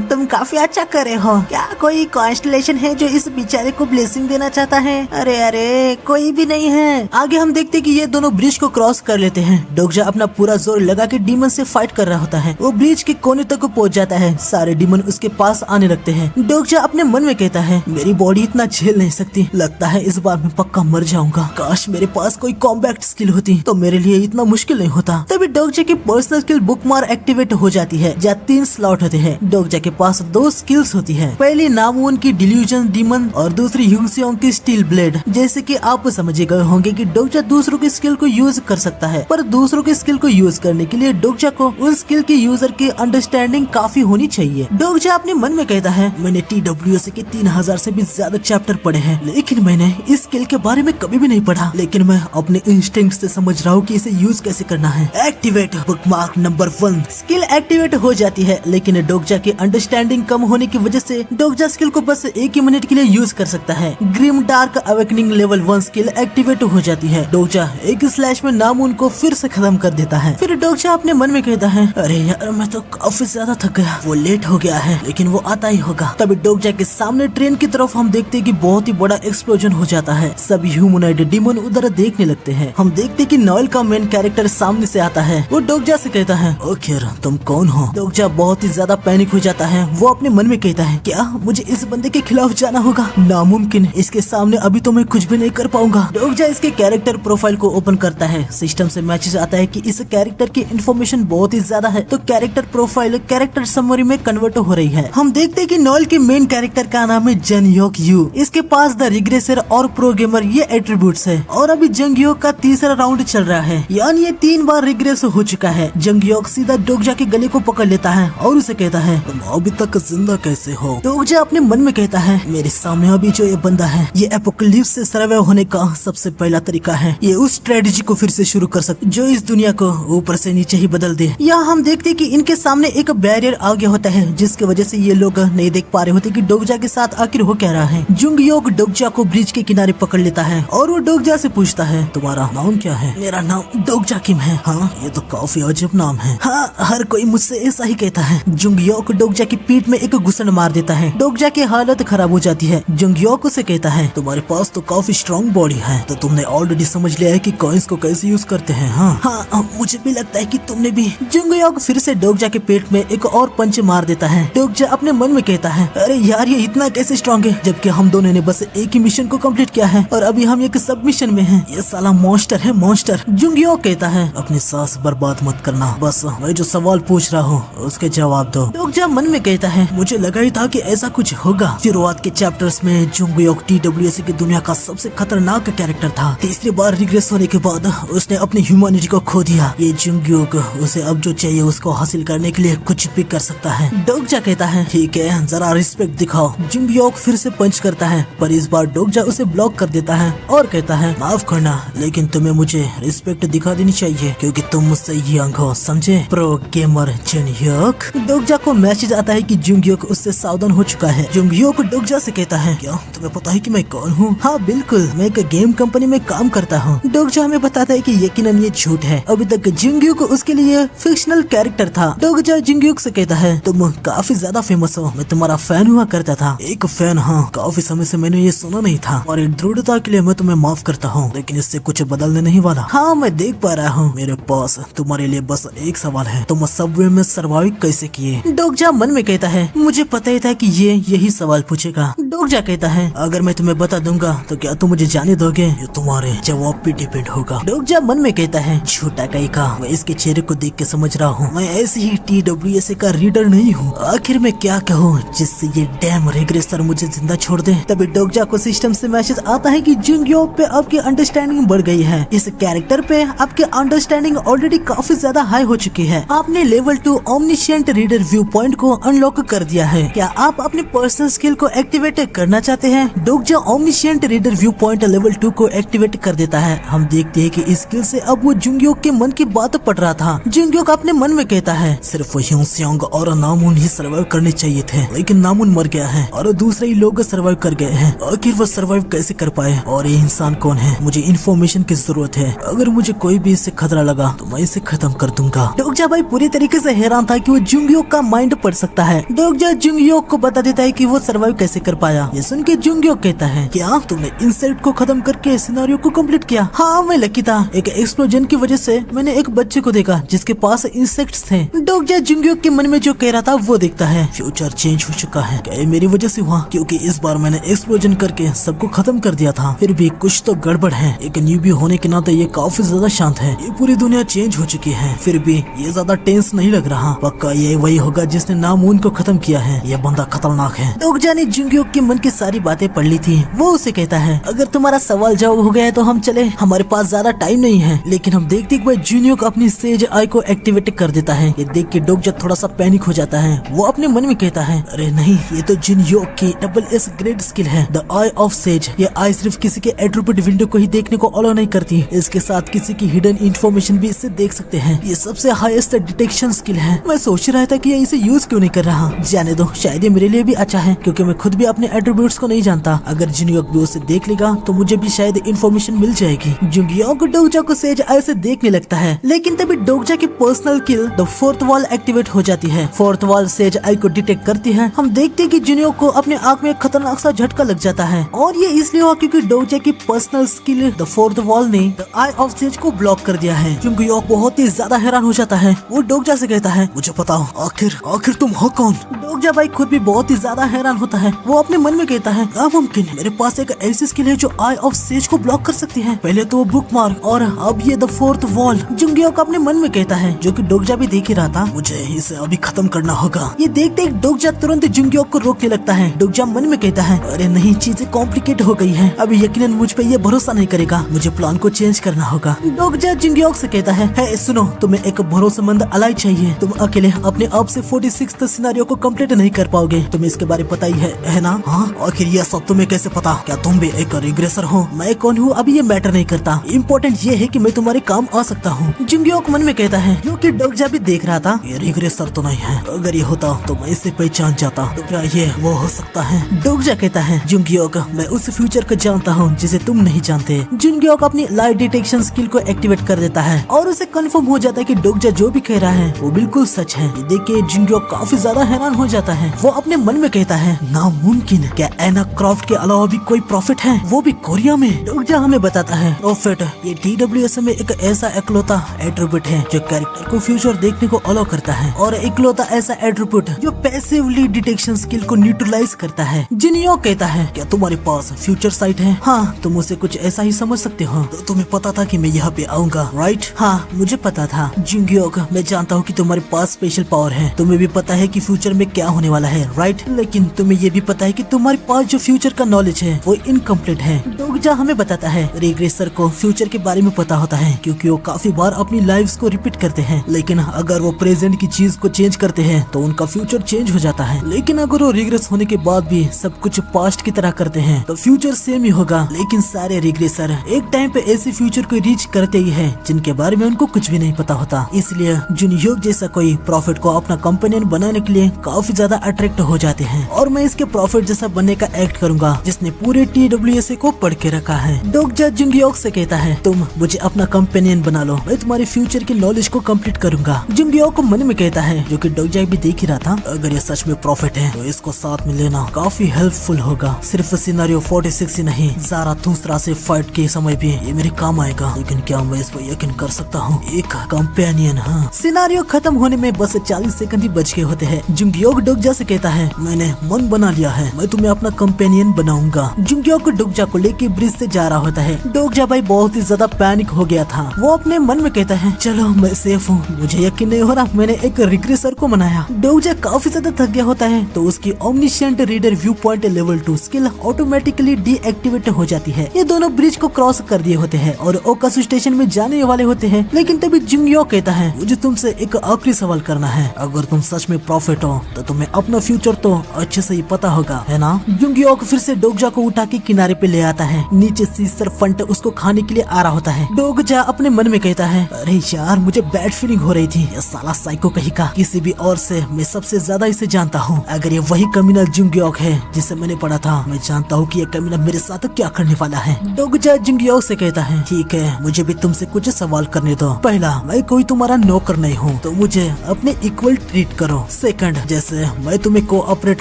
तुम काफी अच्छा करे हो, क्या कोई कॉन्स्टलेशन है जो इस बेचारे को ब्लेसिंग देना चाहता है? अरे अरे कोई भी नहीं है। आगे हम देखते कि ये दोनों ब्रिज को क्रॉस कर लेते हैं। डोगजा अपना पूरा जोर लगा के डीमन से फाइट कर रहा होता है। वो ब्रिज के कोने तक पहुंच जाता है। सारे डीमन उसके पास आने लगते हैं। डोगजा अपने मन में कहता है, मेरी बॉडी इतना झेल नहीं सकती, लगता है इस बार मैं पक्का मर जाऊंगा। काश मेरे पास कोई कॉम्बैट स्किल होती तो मेरे लिए इतना मुश्किल नहीं होता। तभी डोगजा की पर्सनल स्किल बुकमार्क एक्टिवेट हो जाती है, जहाँ 3 स्लॉट होते हैं। डोगजा के पास 2 स्किल्स होती है। पहली नामून की डिल्यूजन डीमन और दूसरी ह्यूंगसियोंग की स्टील ब्लेड। जैसे कि आप समझ गए होंगे कि डोगजा दूसरों की स्किल को यूज कर सकता है, पर दूसरों की स्किल को यूज करने के लिए डोगजा को उस स्किल के यूजर की अंडरस्टैंडिंग काफी होनी चाहिए। डोगजा अपने मन में कहता है, मैंने TWS के 3000 से भी ज्यादा चैप्टर पढ़े हैं, लेकिन मैंने इस स्किल के बारे में कभी भी नहीं पढ़ा, लेकिन मैं अपने इंस्टिंक्ट से समझ रहा हूँ कि इसे यूज कैसे करना है। Activate bookmark number 1। Skill activate हो जाती है, लेकिन डोगजा की अंडरस्टैंडिंग कम होने की वजह से डोगजा स्किल को बस 1 ही मिनट के लिए यूज कर सकता है। Grim dark awakening level 1 skill activate हो जाती है। डोगजा एक स्लैश में नामून को फिर से खत्म कर देता है। फिर डोगजा अपने मन में कहता है, अरे यार मैं तो काफी ज्यादा थक गया, वो लेट हो गया है, लेकिन वो आता ही होगा। तभी डोगजा के सामने ट्रेन की तरफ हम देखते कि बहुत ही बड़ा एक्सप्लोजन हो जाता है। सभी ह्यूमनॉइड डीमन उधर देखने लगते हैं। हम देखते कि नॉवेल का मेन कैरेक्टर सामने से आता है। वो डोगजा से कहता है, ओके तुम कौन हो? डोगजा बहुत ही ज्यादा पैनिक हो जाता है। वो अपने मन में कहता है, क्या मुझे इस बंदे के खिलाफ जाना होगा? नामुमकिन, इसके सामने अभी तो मैं कुछ भी नहीं कर पाऊंगा। डोगजा इसके कैरेक्टर प्रोफाइल को ओपन करता है। सिस्टम से मैसेज आता है कि इस कैरेक्टर की इन्फॉर्मेशन बहुत ही ज्यादा है, तो कैरेक्टर प्रोफाइल कैरेक्टर समरी में कन्वर्ट हो रही है। हम देखते कि नॉवेल के मेन कैरेक्टर का नाम है जंगयोक यू। इसके पास द रिग्रेसर और प्रो गेमर ये एट्रीब्यूट्स है, और अभी जंगयोक का तीसरा राउंड चल रहा है, यानी ये 3 बार रिग्रेस हो चुका है। जंगयोक सीधा डोगजा के गले को पकड़ लेता है और उसे कहता है, तुम अभी तक जिंदा कैसे हो? डोगजा अपने मन में कहता है, मेरे सामने अभी जो ये बंदा है, ये एपोकलिप्स से सर्वाइव होने का सबसे पहला तरीका है। ये उस स्ट्रेटेजी को फिर से शुरू कर सकते जो इस दुनिया को ऊपर से नीचे ही बदल दे। यहाँ हम देखते कि इनके सामने एक बैरियर आ गया होता है, जिसकी वजह से ये लोग नहीं देख पा रहे होते कि डोगजा के साथ आखिर हो क्या रहा है। जंगयोक डोगजा को ब्रिज के किनारे पकड़ लेता है और वो डोगजा से पूछता है, तुम्हारा नाम क्या है? मेरा नाम डोगजा किम है। हाँ, ये तो काफी अजीब नाम है। हाँ, हर कोई मुझसे ऐसा ही कहता है। जंगयोक डोगजा की पीठ में एक घुसन मार देता है। डोगजा की हालत खराब हो जाती है। जंगयोक उसे कहता है, तुम्हारे पास तो काफी स्ट्रॉन्ग बॉडी है, तो तुमने ऑलरेडी समझ लिया है कि कॉइन्स को कैसे यूज करते हैं। हाँ, मुझे भी लगता है कि तुमने भी। जंगयोक फिर से डोगजा के पेट में एक और पंच मार देता है। डोगजा अपने मन में कहता है, अरे यार ये इतना कैसे स्ट्रॉन्ग है, जबकि हम दोनों ने बस एक ही मिशन को कंप्लीट किया है और अभी हम एक सब मिशन में हैं। ये साला मॉन्स्टर है, मॉन्स्टर। जंगयोक कहता है, अपनी सांस बर्बाद मत करना, बस मैं जो सवाल पूछ रहा हूँ उसके जवाब दो। डोगजा मन में कहता है, मुझे लगा ही था कि ऐसा कुछ होगा। शुरुआत के चैप्टर्स में जंगयोक TWS की दुनिया का सबसे खतरनाक कैरेक्टर था। तीसरी बार रिग्रेस होने के बाद उसने अपनी ह्यूमैनिटी को खो दिया। ये जंगयोक उसे अब जो चाहिए उसको हासिल करने के लिए कुछ भी कर सकता है। डोगजा कहता है, ठीक है, जरा रिस्पेक्ट दिखाओ। जंगयोक फिर से पंच करता है, पर इस बार डोगजा उसे ब्लॉक कर देता है और कहता है, माफ करना, लेकिन तुम्हें मुझे रिस्पेक्ट दिखा देनी चाहिए क्योंकि तुम मुझसे यंग हो, समझे? Pro gamer जंगयोक। डोगजा को मैसेज आता है कि जंगयोक उससे सावधान हो चुका है। जंगयोक डोगजा से कहता है, क्या तुम्हें पता है कि मैं कौन हूँ? हाँ बिल्कुल, मैं एक गेम कंपनी में काम करता हूँ। डोगजा हमें बताता है कि यकीनन ये झूठ है। अभी तक जंगयोक उसके लिए फिक्शनल कैरेक्टर था। डोगजा जंगयोक से कहता है, तुम काफी ज्यादा फेमस हो, मैं तुम्हारा फैन हुआ करता था। एक फैन? हाँ, काफी समय से मैंने ये सुना नहीं था और इन दृढ़ता के लिए मैं तुम्हें माफ करता हूँ, लेकिन इससे कुछ बदलने नहीं वाला। हाँ मैं देख पा रहा हूँ, मेरे पास तुम्हारे लिए बस एक सवाल है, तुम सबवे में सर्वाइव कैसे किए? डोगजा मन में कहता है, मुझे पता ही था कि ये यही सवाल पूछेगा। डोगजा कहता है, अगर मैं तुम्हें बता दूंगा तो क्या तुम मुझे जाने दोगे? ये तुम्हारे जवाब पे डिपेंड होगा। डोगजा मन में कहता है, छोटा कहीं का, मैं इसके चेहरे को देख के समझ रहा हूँ मैं ऐसी ही TWSA का रीडर नहीं हूँ। आखिर मैं क्या कहूँ जिससे ये डैम रिग्रेसर मुझे जिंदा छोड़ दे। तभी डोगजा को सिस्टम से मैसेज आता है कि जुंगयो पे आपकी अंडरस्टैंडिंग बढ़ गई है। इस कैरेक्टर पे आपकी अंडरस्टैंडिंग ऑलरेडी काफी ज्यादा हाई हो चुकी है। आपने लेवल 2 ओमनिशिएंट रीडर व्यू पॉइंट को अनलॉक कर दिया है। क्या आप अपने पर्सनल स्किल को एक्टिवेट करना चाहते हैं? डोगजा ओमनिशिएंट रीडर व्यू पॉइंट लेवल 2 को एक्टिवेट कर देता है। हम देखते हैं कि इस स्किल से अब वो जुंगयो के मन की बात पढ़ रहा था। जुंगयो का अपने मन में कहता है, सिर्फ ह्यूसियांग और नामुन ही सर्वाइव करने चाहिए थे, लेकिन नामुन मर गया है और दूसरे ही लोग सर्वाइव कर गए हैं। आखिर वो सर्वाइव कैसे कर पाए और ये इंसान कौन है? मुझे इन्फॉर्मेशन की जरूरत है। अगर मुझे कोई भी इससे खतरा लगा तो मैं इसे खत्म कर दूंगा। डोगजा भाई पूरी तरीके से हैरान था कि वो जुंगयो का माइंड पढ़ सकता है। डोगजा जुंगयो को बता देता है कि वो सर्वाइव कैसे कर पाया। ये सुन के जुंगयो कहता है, क्या तुमने इंसेक्ट को खत्म करके सिनेरियो को कंप्लीट किया? हाँ मैं लकी था, एक एक्सप्लोजन की वजह से मैंने एक बच्चे को देखा जिसके पास इंसेक्ट्स थे। डोगजा जुंगयो के मन में जो कह रहा था वो देखता है, फ्यूचर चेंज हो चुका है। क्या ये मेरी वजह से हुआ? क्योंकि इस बार मैंने एक्सप्लोजन करके सबको खत्म कर दिया था। फिर भी कुछ तो गड़बड़ है। एक न्यूबी होने के नाते ये काफी ज्यादा शांत है। ये पूरी दुनिया चेंज हो चुकी है, फिर भी ये ज्यादा टेंस नहीं लग रहा। पक्का ये वही होगा जिसने नामून को खत्म किया है। ये बंदा खतरनाक है। डोगजा ने जुंगयो के मन की सारी बातें पढ़ ली थी। वो उसे कहता है, अगर तुम्हारा सवाल जवाब हो गया है तो हम चले, हमारे पास ज्यादा टाइम नहीं है। लेकिन हम देखते हैं कि जुनियो को अपनी सेज आई को एक्टिवेट कर देता है। ये देख के डोगजा थोड़ा सा पैनिक हो जाता है। वो अपने मन में कहता है, अरे नहीं, ये तो जुनियो की SS ग्रेड स्किल है, द आई ऑफ सेज। ये आई सिर्फ किसी के एट्रीब्यूट विंडो को ही देखने को अलाउ नहीं करती, इसके साथ किसी की हिडन इन्फॉर्मेशन भी इससे देख सकते हैं। ये सबसे हाईएस्ट डिटेक्शन स्किल है। मैं सोच रहा था कि ये इसे यूज क्यों नहीं कर रहा। जाने दो, शायद ये मेरे लिए भी अच्छा है, क्योंकि मैं खुद भी अपने एट्रीब्यूट्स को नहीं जानता। अगर जुनियो भी उसे देख लेगा तो मुझे भी शायद इन्फॉर्मेशन मिल जाएगी। जुनियो को डोगजा को सेज आई से देखने लगता है, लेकिन तभी डोगजा की personal kill the fourth wall activate हो जाती है। फोर्थ वॉल सेज आई को डिटेक्ट करती है। हम देखते हैं कि जुनियो को अपने आंख में खतरनाक सा झटका लग जाता है और ये इसलिए हुआ क्योंकि डोगजा की personal skill the fourth wall ने द आई ऑफ सेज को ब्लॉक कर दिया है। जुनियो बहुत ही ज्यादा हैरान हो जाता है। वो डोगजा से कहता है, मुझे बताओ आखिर तुम हो कौन? डोगजा भाई खुद भी बहुत ही ज्यादा हैरान होता है। वो अपने मन में कहता है, नामुमकिन, मेरे पास एक ऐसी स्किल है जो आई ऑफ सेज को ब्लॉक कर सकती है। पहले तो वो बुक मार्क और अब ये द फोर्थ वॉल। जुनियो को अपने मन में कहता है, जो कि डोगजा भी देख ही रहा था, मुझे इसे अभी खत्म करना होगा। ये देखते ही डोगजा तुरंत जुनियो को रोकने लगता है। डोगजा मन में कहता है, अरे नहीं, चीजें कॉम्प्लिकेट हो गई है, अभी यकीनन मुझ पे ये भरोसा नहीं करेगा, मुझे प्लान को चेंज करना होगा। डोगजा जुनियो से कहता है, हे सुनो, तुम्हें एक भरोसेमंद अलाई चाहिए। तुम अकेले अपने आप से 46th सिनेरियो को कंप्लीट नहीं कर पाओगे। तुम्हें इसके बारे पता ही है ना? हाँ, आखिर ये सब तुम्हें कैसे पता? क्या तुम भी एक रिग्रेसर हो? मैं कौन हूँ अभी ये मैटर नहीं करता, इम्पोर्टेंट ये है कि मैं तुम्हारे काम आ सकता हूँ। जुनियो मन में कहता है, जो कि डोगजा भी देख रहा था, ये रिग्रेसर तो नहीं है, अगर ये होता तो मैं इसे पहचान जाता। तो क्या ये वो हो सकता है? डोगजा कहता है, जुनियो, मैं उस फ्यूचर को जानता हूँ जिसे तुम नहीं जानते। जुनियो अपनी लाइट डिटेक्शन स्किल को एक्टिवेट कर देता है और उसे कंफर्म हो जाता है कि डोगजा जो भी कह रहा है वो बिल्कुल सच है। ये देख के जुनियो काफी ज्यादा हैरान हो जाता है। वो अपने मन में कहता है, नामुमकिन, क्या एना क्रॉफ्ट के अलावा भी कोई प्रॉफिट है, वो भी कोरिया में? डोगजा हमें बताता है, प्रॉफिट ये TWSA में एक ऐसा इकलौता एट्रीब्यूट है जो कैरेक्टर को फ्यूचर देखने को अलाउ करता है और इकलौता ऐसा एट्रीब्यूट जो पैसिवली डिटेक्शन स्किल को न्यूट्रलाइज करता है। जुनियो कहता है, क्या तुम्हारे पास फ्यूचर साइट है? हाँ, तुम उसे कुछ ऐसा ही समझ सकते हो। तो तुम्हें पता था कि मैं यहाँ पे आऊंगा, राइट? हाँ, मुझे पता था। जुनियो, मैं जानता हूँ कि तुम्हारे पास स्पेशल पावर है, तुम्हें भी पता है कि फ्यूचर में क्या होने वाला है, राइट? लेकिन तुम्हें ये भी पता है कि तुम्हारे पास जो फ्यूचर का नॉलेज है वो इनकम्प्लीट है। डोगजा हमें बताता है, रिग्रेसर को फ्यूचर के बारे में पता होता है क्योंकि वो काफी बार अपनी लाइफ्स को रिपीट करते हैं, लेकिन अगर वो प्रेजेंट की चीज को चेंज करते हैं तो उनका फ्यूचर चेंज हो जाता है। लेकिन अगर वो रिग्रेस होने के बाद भी सब कुछ पास्ट की तरह करते हैं तो फ्यूचर सेम ही होगा। लेकिन सारे रिग्रेसर एक टाइम पे ऐसे फ्यूचर को रीच करते ही हैं जिनके बारे में उनको कुछ भी नहीं पता होता। इसलिए जुनियो जैसा कोई प्रॉफिट को अपना कंपेनियन बनाने के लिए काफी ज्यादा अट्रैक्ट हो जाते हैं और मैं इसके प्रॉफिट जैसा बनने का एक्ट करूंगा जिसने पूरे TWSA को पढ़ के रखा है। डोगजा जुनियो से कहता है, तुम मुझे अपना कंपेनियन बना लो, मैं तुम्हारे फ्यूचर की नॉलेज को कंप्लीट करूंगा। जुनियो को मन में कहता है, जो कि डोगजा भी देख ही रहा था, अगर ये सच में प्रॉफिट है तो इसको साथ में लेना काफी हेल्पफुल होगा। सिर्फ सिर्फ सिनेरियो 46 ही नहीं, ज़ारा दूसरा से फाइट के समय भी ये मेरे काम आएगा। लेकिन क्या मैं इस पर यकीन कर सकता हूँ? एक कंपेनियन। हाँ, सिनेरियो खत्म होने में बस 40 सेकंड ही बच गए होते हैं। जुंगयोक डोगजा से कहता है, मैंने मन बना लिया है, मैं तुम्हें अपना कंपेनियन बनाऊंगा। जुंगयोक डोगजा को लेके ब्रिज से जा रहा होता है। डोगजा भाई बहुत ही ज्यादा पैनिक हो गया था। वो अपने मन में कहता है, चलो मैं सेफ हूँ, मुझे यकीन नहीं हो रहा मैंने एक रिग्रेसर को बनाया। डोगजा काफी ज्यादा थक गया होता है तो उसकी omniscient reader viewpoint level 2 skill automatically deactivate हो जाती है। ये दोनों ब्रिज को क्रॉस कर दिए होते हैं और ओकासु स्टेशन में जाने वाले होते हैं। लेकिन तभी जुंगयोक कहता है, मुझे तुमसे एक आखिरी सवाल करना है, अगर तुम सच में प्रॉफिट हो तो तुम्हें अपना फ्यूचर तो अच्छे से ही पता होगा, है ना? जुंगयोक फिर से डोगजा को उठा के किनारे पे ले आता है। नीचे सीसर फंट उसको खाने के लिए आ रहा होता है। डोगजा अपने मन में कहता है, अरे यार मुझे बैड फीलिंग हो रही थी, ये साला साइको कहीं का, किसी भी और से मैं सबसे ज्यादा इसे जानता हूँ। अगर ये वही कमीना जुंगयोक है जिसे मैंने पढ़ा था, मैं जानता हूँ कि ये कमीना मेरे साथ क्या करने वाला है। डोगजा जुंगयोक से कहता है, ठीक है, मुझे भी तुमसे कुछ सवाल करने दो। पहला, मैं कोई तुम्हारा नौकर नहीं हूँ तो मुझे अपने इक्वल ट्रीट करो। सेकंड, जैसे मैं तुम्हें कोऑपरेट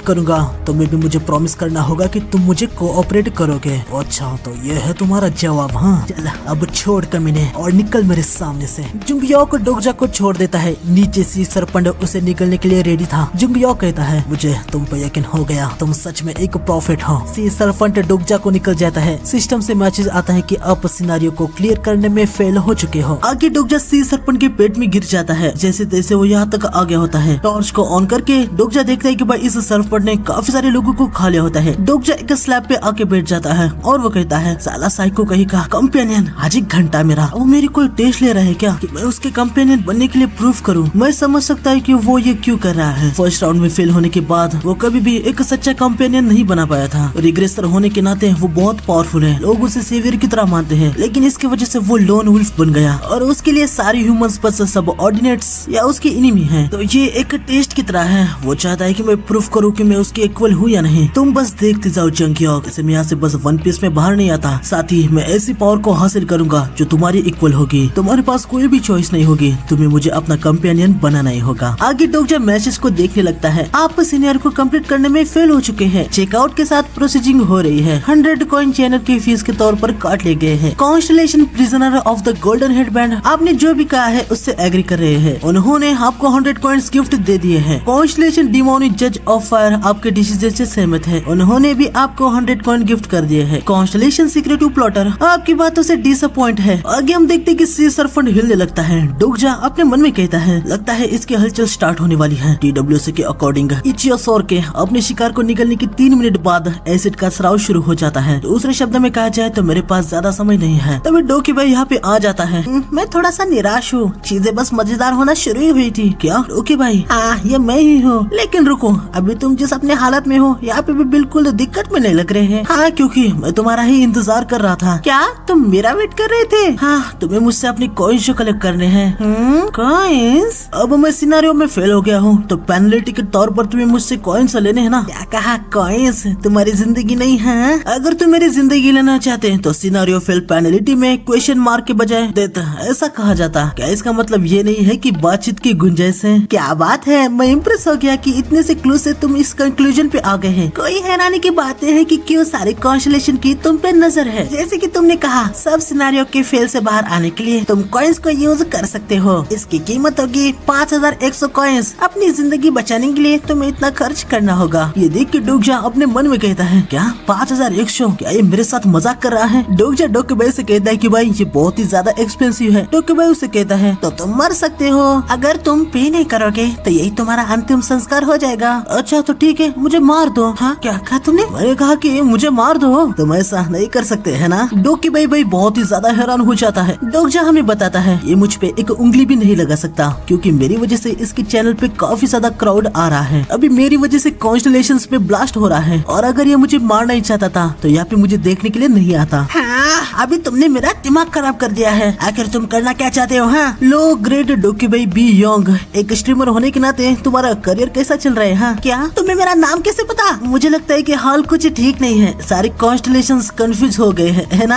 करूंगा तुम्हें भी मुझे प्रॉमिस करना होगा कि तुम मुझे कोऑपरेट करोगे। अच्छा तो ये है तुम्हारा जवाब? हाँ, चल अब छोड़ कमीने और निकल मेरे सामने से। जुंगयोक डोगजा को छोड़ देता है। नीचे सी सरपंड उसे निकलने के लिए रेडी था। जुंगयोक कहता है, मुझे तुम पे यकीन हो गया, तुम सच में एक प्रॉफिट हो। सी सरपंड डोगजा को निकल जाता है। सिस्टम से मैसेज आता है कि आप सिनेरियो को क्लियर करने में फेल हो चुके हो। आगे डोगजा सी सरपंड के पेट में गिर जाता है। जैसे तैसे वो यहाँ तक आ गया होता है। टॉर्च को ऑन करके डोगजा देखता है कि भाई इस सरपंड ने काफी सारे लोगों को खा लिया होता है। डोगजा एक स्लैब पे आके बैठ जाता है और वो कहता है, साला साइको कहीं का कंपेनियन आज एक घंटा मेरा, वो मेरी कोई टेस्ट ले रहा है क्या कि मैं उसके कंपेनियन बनने के लिए प्रूफ करूं? मैं समझ सकता है कि वो ये क्यों कर रहा है। फर्स्ट राउंड में फेल होने के बाद वो कभी भी एक सच्चा कंपेनियन नहीं बना पाया था। रिग्रेसर होने के नाते वो बहुत पावरफुल है, लोग उसे सेवियर की तरह मानते हैं, लेकिन इसकी वजह से वो लोन वुल्फ बन गया और उसके लिए सारे ह्यूमंस बस सबऑर्डिनेट्स या उसके एनिमी हैं। तो ये एक टेस्ट की तरह है, वो चाहता है कि मैं प्रूफ करूं कि मैं उसके इक्वल हूं या नहीं। तुम बस देखते जाओ जुंगयोक, इसे मैं यहाँ से बस वन पीस में बाहर नहीं आता। साथ ही मैं ऐसी पावर को हासिल करूंगा जो तुम्हारी इक्वल होगी। तुम्हारे पास कोई भी चॉइस नहीं होगी, तुम्हें मुझे अपना कंपेनियन बनाना ही होगा। आगे डोगजा मैसेज को देखने लगता है। आप सीनियर को कंप्लीट करने में फेल हो चुके हैं। चेकआउट के साथ प्रोसीजिंग हो रही है। 100 कॉइन चैनल की फीस के तौर पर काट ले गए हैं। Constellation prisoner of the golden headband आपने जो भी कहा है उससे एग्री कर रहे हैं। उन्होंने आपको 100 कॉइन्स गिफ्ट दे दिए हैं। कॉन्स्टलेशन डिमोनी जज ऑफ फायर आपके डिसीजन से सहमत है, उन्होंने भी आपको 100 कॉइन गिफ्ट कर दिए हैं। कॉन्स्टलेशन सीक्रेटिव प्लॉटर आपकी बातों से डिसअपॉइंट है। आगे हम देखते कि सी सरफंड हिलने लगता है। डोगजा अपने मन में कहता है, लगता है इसकी हलचल स्टार्ट होने वाली है। TWC के अकॉर्डिंग इचियोसोर के अपने शिकार को निकलने के 3 मिनट बाद एसिड का स्राव शुरू हो जाता है। दूसरे शब्द में कहा जाए तो मेरे पास ज्यादा समय नहीं है। तभी डोकी भाई यहाँ पे आ जाता है। मैं थोड़ा सा निराश हूँ, चीजें बस मजेदार होना शुरू ही हुई थी। क्या डोकी भाई? हाँ ये मैं ही हूँ, लेकिन रुको, अभी तुम जिस अपने हालत में हो यहाँ पे भी बिल्कुल दिक्कत में नहीं लग रहे हैं। हाँ क्योंकि मैं तुम्हारा ही इंतजार कर रहा था। क्या तुम मेरा वेट कर रहे थे? हाँ, तुम्हें मुझसे अपनी कॉइन्स जो कलेक्ट करने हैं। कॉइन्स? अब मैं सिनेरियो में फेल हो गया हूँ तो पेनल्टी के तौर पर तुम्हें मुझसे कॉइन्स लेने हैं ना? क्या कहा? कॉइन्स तुम्हारी जिंदगी नहीं है? अगर तुम मेरी जिंदगी लेना चाहते हैं तो सिनेरियो फेल पेनल्टी में क्वेश्चन मार्क के बजाय देता, ऐसा कहा जाता। क्या इसका मतलब ये नहीं है कि बातचीत की गुंजाइश है? क्या बात है, मैं इम्प्रेस हो गया कि इतने से क्लू से तुम इस कंक्लूजन पे आ गए हैं। कोई हैरानी की बात है कि क्यों सारे कॉन्स्टलेशन की तुम पे नजर है। जैसे कि तुमने कहा, सब सिनेरियो के फेल से बाहर आने के लिए तुम कॉइन्स को यूज कर सकते हो। इसकी कीमत होगी 5100 कॉइन्स। अपनी जिंदगी बचाने के लिए तुम्हें इतना खर्च करना होगा। ये देख के डोगजा अपने मन में कहता है, क्या 5100? क्या ये मेरे साथ मजाक कर रहा है? डोगजा डोकेबाई से कहता है कि भाई ये बहुत ही ज्यादा एक्सपेंसिव है। डोकेबाई उसे कहता है, तो तुम मर सकते हो, अगर तुम पे नहीं करोगे तो यही तुम्हारा अंतिम संस्कार हो जाएगा। अच्छा तो ठीक है, मुझे मार दो। हाँ क्या कहा तुमने? मैंने कहा कि मुझे मार दो। तुम ऐसा नहीं कर सकते है ना? डोकेबाई भाई बहुत ही ज्यादा हैरान हो जाता है। डोगजा हमें बताता है, ये मुझ पे एक उंगली भी नहीं लगा सकता क्योंकि मेरी वजह से इसके चैनल पे काफी ज्यादा क्राउड आ रहा है। अभी मेरी वजह से कॉन्स्टलेशंस पे ब्लास्ट हो रहा है और अगर ये मुझे मारना ही चाहता था तो यहाँ पे मुझे देखने के लिए नहीं आता। हाँ, अभी तुमने मेरा दिमाग खराब कर दिया है। आखिर तुम करना क्या चाहते हो? हाँ लो ग्रेट डोकेबाई बी योंग, एक स्ट्रीमर होने के नाते तुम्हारा करियर कैसा चल रहा है? हाँ क्या तुम्हें मेरा नाम कैसे पता? मुझे लगता है कि हाल कुछ ठीक नहीं है, सारे कॉन्स्टलेशंस कंफ्यूज हो गए हैं, है ना?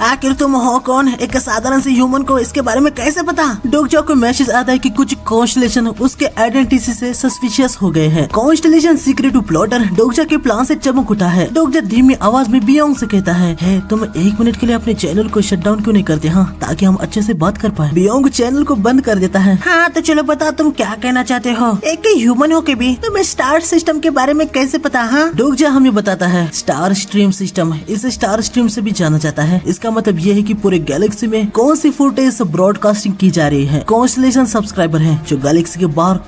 आखिर तुम हो कौन? एक साधारण से ह्यूमन को इसके बारे में कैसे पता? डोगजा को मैसेज आता है कि कुछ कॉन्स्टलेशन उसके आइडेंटिटी से सस्पिशियस हो गए हैं। कॉन्स्टलेशन सीक्रेटिव प्लॉटर डोगजा के प्लान से जब चमक उठा है। डोगजा धीमी आवाज में बियोंग से कहता है, तुम 1 मिनट के लिए अपने चैनल को शट डाउन क्यों नहीं करते, हाँ, ताकि हम अच्छे से बात कर पाए। बियोंग चैनल को बंद कर देता है। हाँ तो चलो बताओ तुम क्या कहना चाहते हो। एक ह्यूमन हो के भी तुम्हें स्टार सिस्टम के बारे में कैसे पता। हाँ, डोगजा हमें बताता है स्टार स्ट्रीम सिस्टम, इसे स्टार स्ट्रीम से भी जाना जाता है। इसका मतलब ये है कि पूरे गैलेक्सी में कौन सी फुटेज ब्रॉडकास्टिंग की जा रही है। कॉन्स्टलेशन सब्सक्राइबर हैं जो गैलेक्सी के बाहर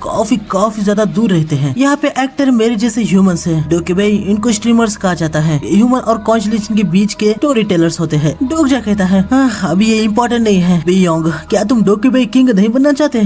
काफी ज्यादा दूर रहते हैं। यहाँ पे एक्टर मेरे जैसे ह्यूमंस हैं। डोके भाई इनको स्ट्रीमर्स कहा जाता है। ह्यूमन और कॉन्स्टलेशन के बीच के स्टोरी टेलर्स होते हैं। डोगजा कहता है, अभी ये इम्पोर्टेंट नहीं है। बियोंग, क्या तुम डोके भाई किंग नहीं बनना चाहते?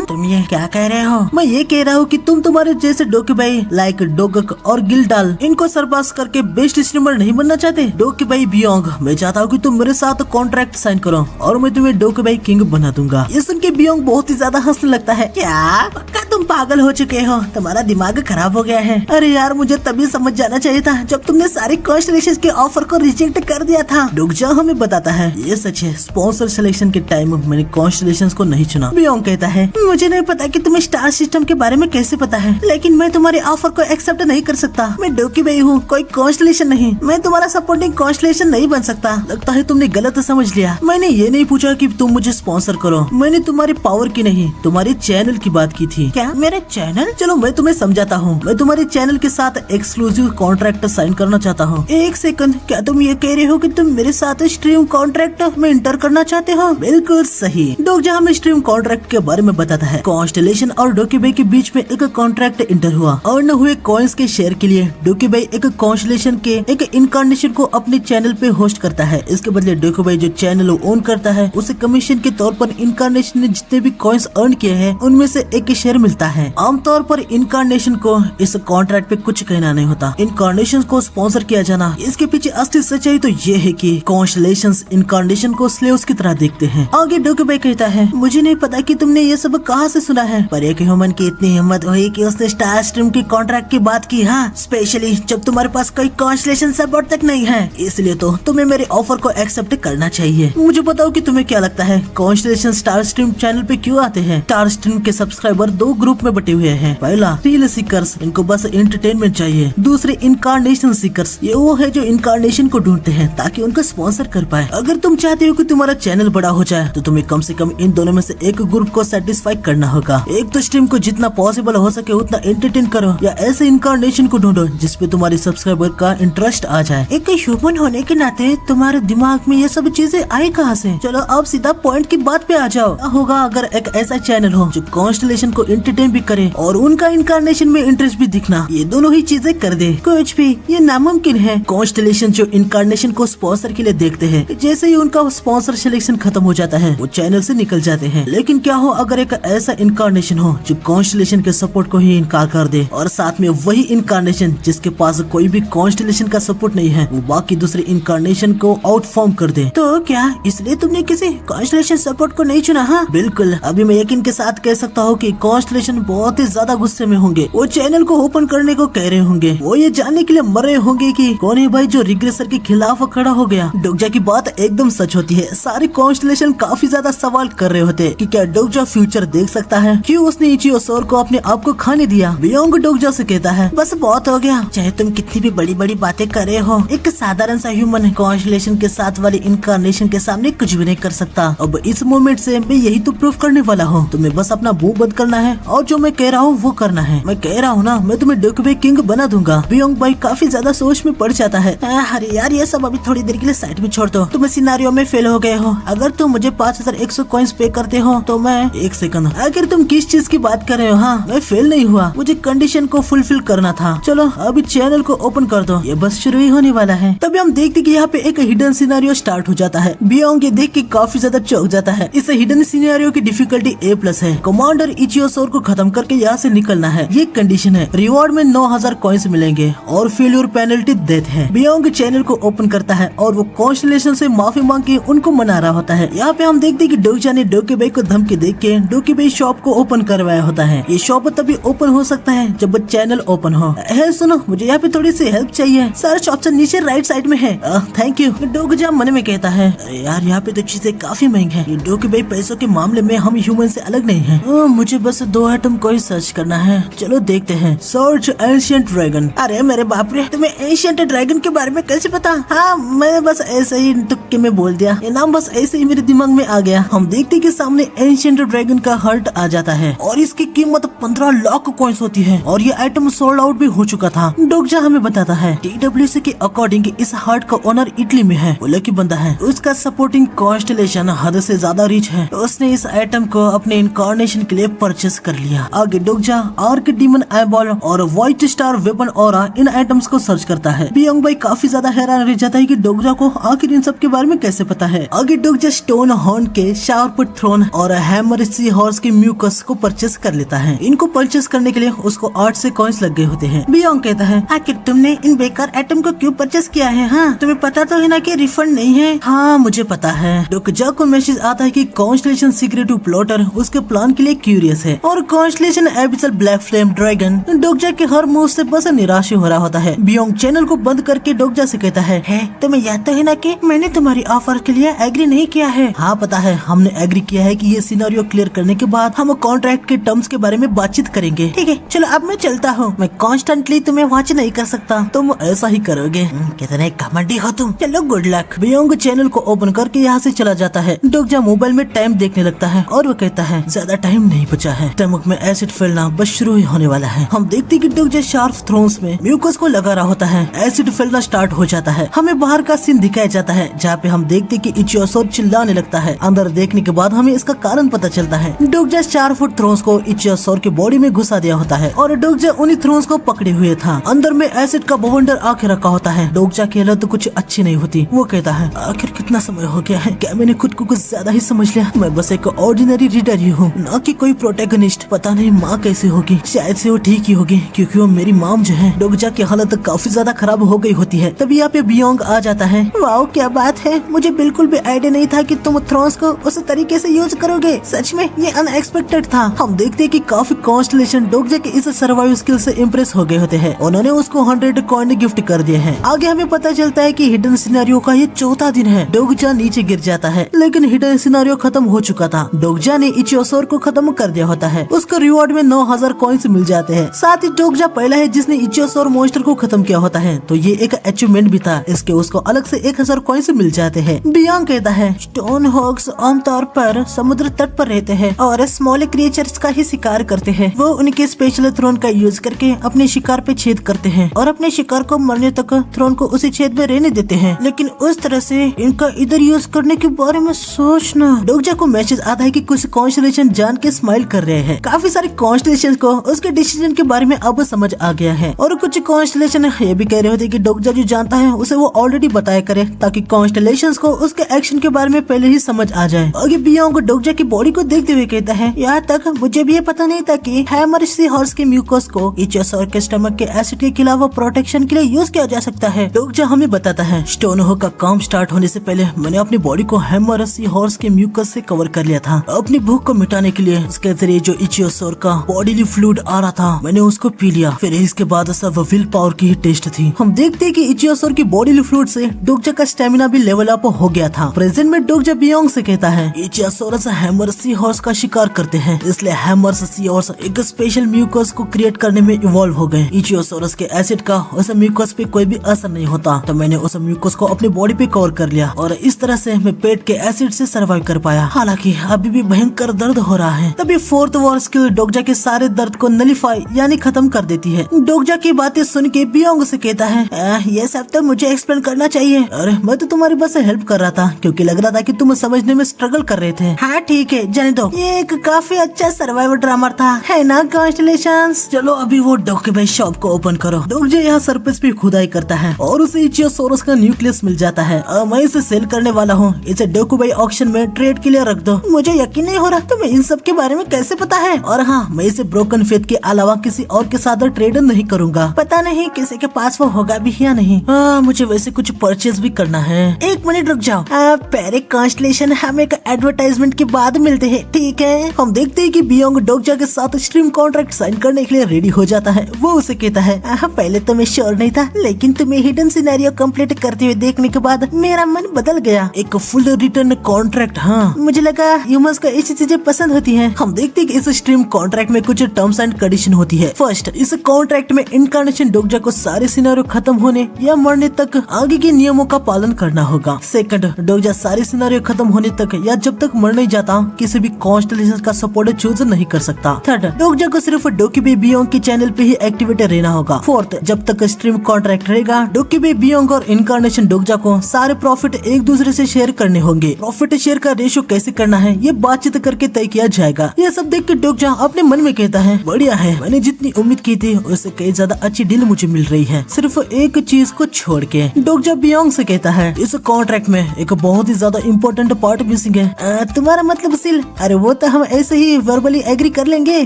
तुम ये क्या कह रहे हो? मैं ये कह रहा हूँ कि तुम तुम्हारे जैसे डोके भाई लाइक डोगक और गिल्डाल इनको सरपास करके बेस्ट स्ट्रीमर नहीं बनना चाहते। डोके भाई बियोंग, मैं चाहता हूँ कि तुम मेरे साथ कॉन्ट्रैक्ट साइन करो और मैं तुम्हें डोके भाई किंग बना दूंगा। ये सुन के बियोंग बहुत ही ज्यादा हंसने लगता है। क्या पक्का तुम पागल हो चुके हो? तुम्हारा दिमाग खराब हो गया है। अरे यार, मुझे तभी समझ जाना चाहिए था जब तुमने सारी कॉन्स्टलेशन के ऑफर को रिजेक्ट कर दिया था। डोगजा हमें बताता है, ये सच है, स्पॉन्सर सिलेक्शन के टाइम मैंने कॉन्स्टलेशन को नहीं चुना। बियोंग कहता है, मुझे नहीं पता कि तुम्हें स्टार सिस्टम के बारे में कैसे पता है, लेकिन मैं तुम्हारे ऑफर को एक्सेप्ट नहीं कर सकता। मैं डोके भाई हूँ, कोई कॉन्स्टलेशन नहीं। मैं तुम्हारा सपोर्टिंग कॉन्स्टलेशन नहीं बन सकता। लगता है तुमने गलत समझ लिया। मैंने ये नहीं पूछा कि तुम मुझे स्पॉन्सर करो। मैंने तुम्हारी पावर की नहीं, तुम्हारी चैनल की बात की थी। क्या मेरे चैनल? चलो मैं तुम्हें समझाता हूँ। मैं तुम्हारे चैनल के साथ एक्सक्लूसिव कॉन्ट्रैक्ट साइन करना चाहता हूँ। एक सेकंड, क्या तुम ये कह रहे हो कि तुम मेरे साथ स्ट्रीम कॉन्ट्रैक्ट में इंटर करना चाहते हो? बिल्कुल सही। डोगजा हमें स्ट्रीम कॉन्ट्रैक्ट के बारे में बताता है। कॉन्स्टलेशन और डोके भाई के बीच में एक कॉन्ट्रैक्ट इंटर हुआ। अर्न हुए कॉइन्स के शेयर के लिए डोके भाई एक कॉन्स्टलेशन के एक इनकार्नेशन को अपने चैनल पे होस्ट करता है। इसके बदले डोके भाई जो चैनल ओन करता है उसे कमीशन के तौर पर इनकार्नेशन ने जितने भी कॉइन्स अर्न किए हैं उनमें से एक शेयर मिलता है। आमतौर पर इनकार्नेशन को इस कॉन्ट्रैक्ट पे कुछ कहना नहीं होता। इनकार्नेशन को स्पॉन्सर किया जाना, इसके पीछे असली सच्चाई तो ये है कि कॉन्स्टलेशंस इनकार्नेशन को स्लेव्स की तरह देखते हैं। आगे डोके भाई कहता है, मुझे नहीं पता कि तुमने ये सब कहाँ से सुना है, पर एक ह्यूमन की इतनी हिम्मत हुई कि उसने स्टार स्ट्रीम की कॉन्ट्रैक्ट की बात की। हाँ, स्पेशली जब तुम्हारे पास कोई कॉन्स्टलेशन सपोर्ट तक नहीं है। इसलिए तो तुम्हें मेरे ऑफर को एक्सेप्ट करना चाहिए। मुझे बताओ कि तुम्हें क्या लगता है कॉन्स्टलेशन स्टार स्ट्रीम चैनल पे क्यों आते हैं? स्टार स्ट्रीम के सब्सक्राइबर 2 ग्रुप में बटे हुए हैं। पहला थ्रिल सीकर्स, इनको बस एंटरटेनमेंट चाहिए। दूसरे इनकार्नेशन सीकर्स, ये वो है जो इनकार्नेशन को ढूंढते हैं ताकि उनको स्पॉन्सर कर पाए। अगर तुम चाहते हो कि तुम्हारा चैनल बड़ा हो जाए तो तुम्हें कम से कम इन दोनों में से एक ग्रुप को सेटिस्फाई करना होगा। एक तो स्ट्रीम को जितना पॉसिबल हो सके उतना एंटरटेन करो, या ऐसे इनकार्नेशन को ढूंढो जिसपे तुम्हारे सब्सक्राइबर का इंटरेस्ट आ जाए। एक ह्यूमन होने के नाते तुम्हारे दिमाग में ये सब चीजें आई कहाँ से? चलो अब सीधा पॉइंट की बात पे आ जाओ। क्या होगा अगर एक ऐसा चैनल हो जो कॉन्स्टलेशन को एंटरटेन भी करे और उनका इनकार्नेशन में इंटरेस्ट भी दिखना, ये दोनों ही चीजें कर दे? कुछ भी, ये नामुमकिन है। कॉन्स्टलेशन जो इनकार्नेशन को स्पॉन्सर के लिए देखते हैं, जैसे ही उनका स्पॉन्सर सिलेक्शन खत्म हो जाता है वो चैनल से निकल जाते हैं। लेकिन क्या हो अगर एक ऐसा इनकार्नेशन हो जो कॉन्स्टलेशन के सपोर्ट को ही इनकार कर दे, और साथ में वही इनकार्नेशन जिसके पास कोई भी कॉन्स्टलेशन का सपोर्ट नहीं है वो बाकी दूसरे इनकार्नेशन को आउटफॉर्म कर दे, तो क्या इसलिए तुमने किसी कॉन्स्टलेशन सपोर्ट को नहीं चुना? हाँ बिल्कुल। अभी मैं यकीन के साथ कह सकता हूँ कि कॉन्स्टलेशन बहुत ही ज्यादा गुस्से में होंगे। वो चैनल को ओपन करने को कह रहे होंगे। वो ये जानने के लिए मर रहे होंगे कि कौन है भाई जो रिग्रेसर के खिलाफ खड़ा हो गया। डोगजा की बात एकदम सच होती है। सारे कॉन्स्टलेशन काफी ज्यादा सवाल कर रहे होते हैं कि क्या डोगजा फ्यूचर देख सकता है, क्यों उसने इचिओसोर को अपने आप को खाने दिया। बियोंग डोगजा से कहता है, बस बहुत हो गया, चाहे तुम कितनी भी बड़ी बड़ी बातें कर रहे हो, एक साधारण सा ह्यूमन कॉन्स्टलेशन के साथ वाली इनकार्नेशन के सामने कुछ भी नहीं कर सकता। अब इस मोमेंट से मैं यही तो प्रूफ करने वाला हूँ। तुम्हें बस अपना मुंह बंद करना है और जो मैं कह रहा हूँ वो करना है। मैं कह रहा हूँ ना, मैं तुम्हें डोके भाई किंग बना दूंगा। बियोंग भाई काफी ज्यादा सोच में पड़ जाता है। अरे यार, ये सब अभी थोड़ी देर के लिए साइड में छोड़ दो। तुम सिनेरियो में फेल हो गए हो। अगर तुम मुझे 5100 कॉइन्स पे करते हो तो मैं एक सेकंड, आखिर तुम किस चीज की बात कर रहे हो? हाँ, मैं फेल नहीं हुआ, मुझे कंडीशन को फुलफिल करना था। चलो अभी चैनल को ओपन कर दो, ये बस शुरू ही होने वाला है। तभी हम देखते कि यहाँ पे एक हिडन सिनेरियो स्टार्ट हो जाता है। बियोंग ये देख के काफी ज्यादा चौंक जाता है। इस हिडन सिनेरियो की डिफिकल्टी A+ है। कमांडर इचिओसोर को खत्म करके यहाँ से निकलना है, ये कंडीशन है। रिवॉर्ड में 9000 कॉइन्स मिलेंगे और फेल्यूर पेनल्टी डेथ है। बियोंग चैनल को ओपन करता है और वो कॉन्स्टलेशन से माफी मांग के उनको मना रहा होता है। यहाँ पे हम देखते कि डोगजा ने डोके भाई को धमकी देख के डोके भाई शॉप को ओपन करवाया होता है। ये शॉप तभी ओपन हो सकता है जब चैनल ओपन हो। सुनो, मुझे यहाँ पे थोड़ी सी हेल्प चाहिए। सर्च ऑप्शन नीचे राइट साइड में है। Thank you. डोगजा मन में कहता है, यार यहाँ पे तो चीजें काफी महंगी है। ये डोके भाई पैसों के मामले में हम ह्यूमन से अलग नहीं है। मुझे बस 2 आइटम को ही सर्च करना है। चलो देखते हैं। Search ancient dragon. अरे मेरे बाप रे, तुम्हें एंशिएंट ड्रैगन के बारे में कैसे पता? हाँ, मैंने बस ऐसे ही तुक्के में बोल दिया, ये नाम बस ऐसे ही मेरे दिमाग में आ गया। हम देखते कि सामने एंशिएंट ड्रैगन का हर्ट आ जाता है और इसकी कीमत 15 लाख कॉइंस होती है और ये आइटम सोल्ड आउट भी हो चुका था। डोगजा हमें बताता है TWC के अकॉर्डिंग इस हर्ट का ओनर इटली में है, वो लकी बंदा है। उसका सपोर्टिंग कॉन्स्टलेशन हद से ज्यादा रिच है। उसने इस आइटम को अपने इनकारनेशन के लिए परचेस कर लिया। आगे डोगजा आर्क डीमन आईबॉल और व्हाइट स्टार वेपन ऑरा इन आइटम्स को सर्च करता है। बियोंग भाई काफी ज्यादा हैरान रह जाता है कि डोगजा को आखिर इन सब के बारे में कैसे पता है। आगे डोगजा स्टोन हॉर्न के शार्प थ्रोन और हैमर सी हॉर्स के म्यूकस को परचेस कर लेता है। इनको परचेस करने के लिए उसको 8 से कॉइंस लग गए होते हैं। बियोंग कहता है, आखिर तुमने इन बेकार आइटम को क्यों परचेस किया है? हाँ, तुम्हें पता तो है ना कि रिफंड नहीं है। हाँ मुझे पता है। डोगजा को मैसेज आता है कि कॉन्स्टलेशन सीक्रेटिव प्लॉटर उसके प्लान के लिए क्यूरियस है और constellation abyssal black flame dragon डोगजा के हर मूव से बस निराश हो रहा होता है। बियोंग चैनल को बंद करके डोगजा से कहता है तुम्हें याद तो है ना कि मैंने तुम्हारी ऑफर के लिए एग्री नहीं किया है? हाँ पता है, हमने एग्री किया है कि ये सिनेरियो क्लियर करने के बाद हम कॉन्ट्रैक्ट के टर्म्स के बारे में बातचीत करेंगे। ठीक है चलो अब मैं चलता हूँ। मैं कॉन्स्टेंटली तुम्हें वॉच नहीं कर सकता, तुम ऐसा ही करोगे। कितने घमंडी हो तुम। चलो गुड लक। बियोंग चैनल को ओपन करके यहाँ से चला जाता है। डोगजा मोबाइल में टाइम देखने लगता है और वो कहता है ज्यादा टाइम नहीं बचा है, स्टमक में एसिड फैलना बस शुरू ही होने वाला है। हम देखते कि डोगजा शार्प थ्रोन्स में म्यूकस को लगा रहा होता है। एसिड फैलना स्टार्ट हो जाता है। हमें बाहर का सीन दिखाया जाता है जहाँ पे हम देखते कि इचियोसोर चिल्लाने लगता है। अंदर देखने के बाद हमें इसका कारण पता चलता है। डोगजा 4 फुट थ्रोन्स को इचियोसोर के बॉडी में घुसा दिया होता है और डोगजा उन्हीं थ्रोन्स को पकड़े हुए था। अंदर में एसिड का बवंडर आके रखा होता है। डोगजा की हालत कुछ अच्छी नहीं होती। वो कहता है आखिर कितना समय हो गया है, क्या मैंने खुद को कुछ ज्यादा ही समझ लिया? मैं बस एक ऑर्डिनरी रीडर ही हूँ, न कि कोई प्रोटैगनिस्ट। पता नहीं माँ कैसी होगी, शायद से वो ठीक ही होगी क्योंकि वो मेरी मॉम जो है। डोगजा की हालत काफी ज्यादा खराब हो गई होती है। तभी यहाँ पे बियोंग आ जाता है। वाओ क्या बात है, मुझे बिल्कुल भी आइडिया नहीं था कि तुम थ्रोन्स को उस तरीके से यूज करोगे। सच में ये अनएक्सपेक्टेड था। हम देखते हैं कि काफी कॉन्स्टलेशन डोगजा के इस सर्वाइव स्किल से इम्प्रेस हो गए होते हैं। उन्होंने उसको 100 कॉइन गिफ्ट कर दिए हैं। आगे हमें पता चलता है कि हिडन सिनेरियो का ये चौथा दिन है। डोगजा नीचे गिर जाता है लेकिन हिडन सिनेरियो खत्म हो चुका था। डोगजा ने इचियोसोर को खत्म कर दिया होता है। उसको रिवॉर्ड में 9000 कॉइन्स मिल जाते हैं। साथ ही डोगजा पहला है जिसने इचियोसोर मॉन्स्टर को खत्म किया होता है, तो ये एक अचीवमेंट भी था। इसके उसको अलग से 1000 कॉइन्स मिल जाते हैं। बियोंग कहता है स्टोन हॉग्स आमतौर पर समुद्र तट पर रहते हैं और स्मॉल क्रिएचर्स का ही शिकार करते हैं। वो उनके स्पेशल थ्रोन का यूज करके अपने शिकार पे छेद करते हैं और अपने शिकार को मरने तक थ्रोन को उसी छेद में रहने देते हैं। लेकिन उस तरह से इनका इधर यूज करने के बारे में सोचना। डोगजा को मैसेज आता है कि कुछ कॉन्स्टलेशन जान के स्माइल कर रहे हैं। काफी सारे कॉन्स्टलेशन को उसके डिसीजन के बारे में अब समझ आ गया है और कुछ कॉन्स्टलेशन ये भी कह रहे होते कि डोगजा जो जानता है उसे वो ऑलरेडी बताया करे ताकि कॉन्स्टलेशंस को उसके एक्शन के बारे में पहले ही समझ आ जाए। आगे बियोंग डोगजा की बॉडी को देखते हुए कहता है यहाँ तक मुझे भी ये पता नहीं था कि हैमर सी हॉर्स के म्यूकस को इचियोसोर के स्टमक के एसिड के खिलाफ प्रोटेक्शन के लिए यूज किया जा सकता है। डोगजा हमें बताता है स्टोन हो का काम स्टार्ट होने से पहले मैंने अपनी बॉडी को हैमर सी हॉर्स के म्यूकस से कवर कर लिया था। अपनी भूख को मिटाने के लिए उसके जरिए जो इचियोसोर का बॉडीली फ्लूइड आ रहा था मैंने उसको पी लिया। फिर इसके बाद सब विल पावर की ही टेस्ट थी। हम देखते हैं कि इचियोसोर की बॉडीली फ्लूइड से डोगजा का स्टेमिना भी लेवल अप हो गया था। प्रेजेंट में डोगजा बियोंग से कहता है इचियोसोरस हैमर सी हॉर्स का शिकार करते हैं, इसलिए हैमर सी हॉर्स एक स्पेशल म्यूकस को क्रिएट करने में इवॉल्व हो गए। इचियोसोरस के एसिड का उस म्यूकस पे कोई भी असर नहीं होता, तो मैंने उस म्यूकस को अपने बॉडी पे कवर कर लिया और इस तरह से मैं पेट के एसिड से सर्वाइव कर पाया। हालांकि अभी भी भयंकर दर्द हो रहा है। तभी फोर्थ वॉर स्किल डोगजा के सारे दर्द को नलिफाई यानी खत्म कर देती है। डोगजा की बातें सुन के बियोंग से कहता है ये सब तो मुझे एक्सप्लेन करना चाहिए। अरे मैं तो तुम्हारी बस हेल्प कर रहा था क्योंकि लग रहा था कि तुम समझने में स्ट्रगल कर रहे थे। हाँ ठीक है जाने दो, ये एक काफी अच्छा सर्वाइवल ड्रामा था, है ना कॉन्स्टलेशंस। चलो अभी वो डोगजा शॉप को ओपन करो। डोगजा यहाँ सरफेस पे खुदाई करता है और उसे इचियोसोरस का न्यूक्लियस मिल जाता है। मैं इसे सेल करने वाला हूँ, इसे डोकुबाई ऑक्शन में ट्रेड के लिए रख दो। मुझे यकीन नहीं हो रहा तुम्हें इन सब के बारे में कैसे पता है। और हाँ मैं इसे ब्रोकन फेथ के अलावा किसी और के साथ ट्रेड नहीं करूंगा। पता नहीं किसी के पास वो होगा भी या नहीं। मुझे वैसे कुछ परचेज भी करना है। एक मिनट रुक जाओ, पहले कॉन्स्टलेशन हम एक एडवर्टाइजमेंट के बाद मिलते हैं, ठीक है। हम देखते हैं कि बियोंग डोगजा के साथ स्ट्रीम कॉन्ट्रैक्ट साइन करने के लिए रेडी हो जाता है। वो उसे कहता है पहले तो मैं श्योर नहीं था, लेकिन तुम्हें हिडन सिनेरियो कंप्लीट करते हुए देखने के बाद मेरा मन बदल गया। एक फुल रिटर्न कॉन्ट्रैक्ट। हाँ मुझे लगा ह्यूमंस को ऐसी चीजें पसंद होती हैं। हम देखते हैं कि इस स्ट्रीम कॉन्ट्रैक्ट में कुछ टर्म्स एंड कंडीशन होती है। फर्स्ट, इस कॉन्ट्रैक्ट में इनकार्नेशन डोगजा को सारे सिनेरियो खत्म होने या मरने तक आगे के नियमों का पालन करना होगा। सेकंड, डोगजा सारे सिनेरियो खत्म होने तक या जब तक मर नहीं जाता किसी भी कॉन्स्टलेशन का सपोर्ट चूज नहीं कर सकता। थर्ड, डोगजा को सिर्फ डोकीबे बियोंग के चैनल पे ही एक्टिवेटेड रहना होगा। फोर्थ, जब तक स्ट्रीम कॉन्ट्रैक्ट रहेगा डोकीबे बियोंग और इनकार्नेशन डोगजा को सारे प्रॉफिट एक दूसरे से शेयर करने होंगे। प्रॉफिट शेयर का रेशियो कैसे करना है ये बातचीत करके तय किया जाएगा। ये सब देख के डोगजा अपने मन में कहता है, बढ़िया है, मैंने जितनी उम्मीद की थी उससे कई ज्यादा अच्छी डील मुझे मिल रही है, सिर्फ एक चीज को छोड़ के। डोगजा बियोंग से कहता है, इस कॉन्ट्रैक्ट में एक बहुत ही ज्यादा इम्पोर्टेंट पार्ट मिसिंग है। तुम्हारा मतलब सिल? अरे वो तो हम ऐसे ही वर्बली एग्री कर लेंगे,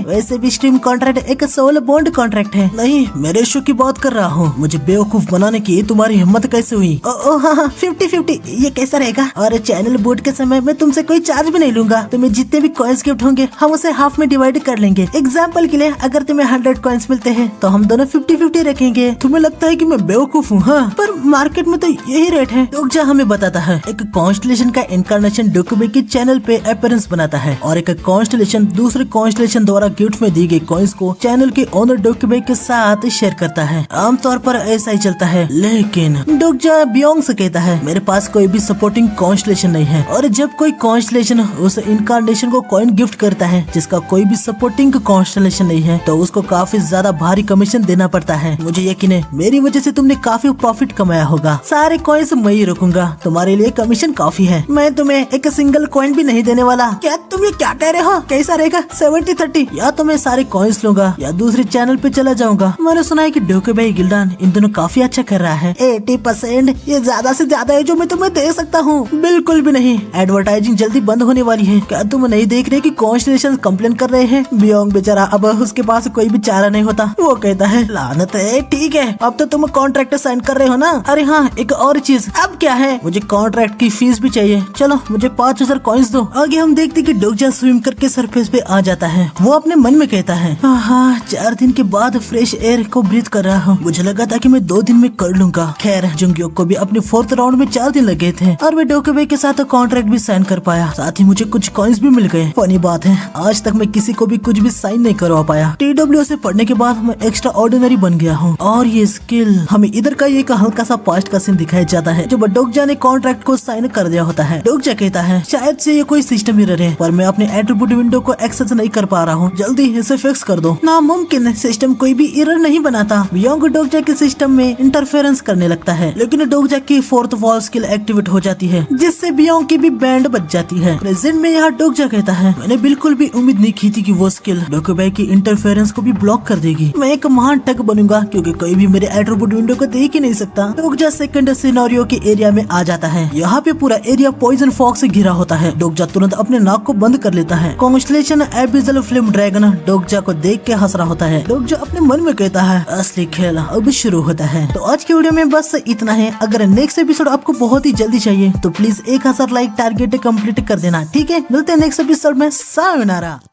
वैसे भी स्ट्रीम कॉन्ट्रैक्ट एक सोल बॉन्ड कॉन्ट्रैक्ट है। नहीं, मैं रेशो की बात कर रहा हूँ। मुझे बेवकूफ बनाने की तुम्हारी हिम्मत कैसे हुई? ओ हाँ, 50-50 ये कैसा रहेगा? और चैनल बूट के समय मैं तुमसे कोई चार्ज भी नहीं लूंगा। तुम्हें जितने भी कॉइन्स गिफ्ट होंगे हम उसे हाफ में डिवाइड कर लेंगे। एग्जाम्पल के लिए अगर तुम्हें 100 कॉइन्स मिलते हैं तो हम दोनों 50-50 रखेंगे। तुम्हें लगता है कि मैं बेवकूफ हूँ? हाँ, पर मार्केट में तो यही रेट है। डोगजा हमें बताता है, एक कॉन्स्टलेशन का इनकार्नेशन डोकीबे के चैनल पे अपीयरेंस बनाता है और एक कॉन्स्टलेशन दूसरे कॉन्स्टलेशन द्वारा गिफ्ट में दी गई कॉइन्स को चैनल के ओनर डोकीबे के साथ शेयर करता है। आमतौर पर ऐसा ही चलता है, लेकिन डोगजा बियोंग से कहता है, मेरे पास कोई भी सपोर्टिंग कॉन्स्टलेशन नहीं है और जब कोई कॉन्स्टलेशन उस इनकार्नेशन को कॉइन गिफ्ट करता है जिसका कोई भी सपोर्टिंग कॉन्स्टलेशन नहीं है तो उसको काफी ज्यादा भारी कमीशन देना पड़ता है। मुझे यकीन है मेरी वजह से तुमने काफी प्रॉफिट कमाया होगा। सारे कॉइन्स मैं ही रखूंगा, तुम्हारे लिए कमीशन काफी है। मैं तुम्हें एक सिंगल कॉइन भी नहीं देने वाला। क्या तुम ये क्या कह रहे हो? कैसा रहेगा 70-30? या तो मैं सारे कॉइन्स लूंगा या दूसरे चैनल पे चला जाऊंगा। मैंने सुना है कि डोकीबे गिल्डान इन दोनों काफी अच्छा कर रहा है। 80% ये ज्यादा से ज्यादा है जो मैं तुम्हें दे सकता हूँ। बिल्कुल भी नहीं, एडवर्टाइजिंग जल्दी बंद होने वाली है। क्या तुम नहीं देख रहे कि कॉन्स्टलेशन कंप्लेन कर रहे हैं? बियोंग बेचारा, अब उसके पास कोई भी चारा नहीं होता। वो कहता है, लानत है, ठीक है अब तो तुम कॉन्ट्रैक्ट साइन कर रहे हो ना? अरे हाँ, एक और चीज। अब क्या है? मुझे कॉन्ट्रैक्ट की फीस भी चाहिए। चलो मुझे 5000 कॉइन्स दो। आगे हम देखते कि डोगजा स्विम करके सरफेस पे आ जाता है। वो अपने मन में कहता है, हाँ 4 दिन के बाद फ्रेश एयर को ब्रीथ कर रहा हूँ। मुझे लगा था कि मैं 2 दिन में कर लूंगा। खैर, जुंगयोक को भी अपने 4th राउंड में 4 दिन लगे थे और वे डोकीबे के साथ कॉन्ट्रैक्ट भी साइन कर पाया। साथ ही मुझे कुछ कॉइन्स भी मिल गए। फनी बात है, आज तक मैं किसी को भी कुछ भी साइन नहीं करवा पाया। TW से पढ़ने के बाद मैं एक्स्ट्रा ऑर्डिनरी बन गया हूँ। और ये स्किल हमें इधर का एक हल्का सा पास्ट का सीन दिखाया जाता है जब डोगजा ने कॉन्ट्रैक्ट को साइन कर दिया होता है। डोगजा कहता है, शायद से ये कोई सिस्टम एरर है पर मैं अपने एट्रीब्यूट विंडो को एक्सेस नहीं कर पा रहा हूँ, जल्दी इसे फिक्स कर दो। नामुमकिन, सिस्टम कोई भी एरर नहीं बनाता। बियोंग डोगजा के सिस्टम में इंटरफेरेंस करने लगता है, लेकिन डोगजा की 4th वॉल स्किल एक्टिवेट हो जाती है जिससे बियोंग की भी बैंड बच जाती है। प्रेजेंट में यहाँ डोगजा कहता है, मैंने बिल्कुल भी उम्मीद नहीं की थी कि वो स्किल डोकीबे की इंटरफेरेंस को भी ब्लॉक कर देगी। मैं एक महान टक बनूंगा क्योंकि कोई भी मेरे एट्रीब्यूट विंडो को देख ही नहीं सकता। डोगजा सेकंड सिनेरियो के एरिया में आ जाता है। यहाँ पे पूरा एरिया पॉइजन फॉग से घिरा होता है। डोगजा तुरंत अपने नाक को बंद कर लेता है। कॉन्स्टलेशन एबिजल फ्लेम ड्रैगन डोगजा को देख के हंस रहा होता है। डोगजा अपने मन में कहता है, असली खेल अब शुरू होता है। तो आज की वीडियो में बस इतना है। अगर नेक्स्ट एपिसोड आपको बहुत ही जल्दी चाहिए तो प्लीज 1000 लाइक टारगेट कंप्लीट कर देना, ठीक है? मिलते हैं नेक्स्ट एपिसोड में। सायोनारा।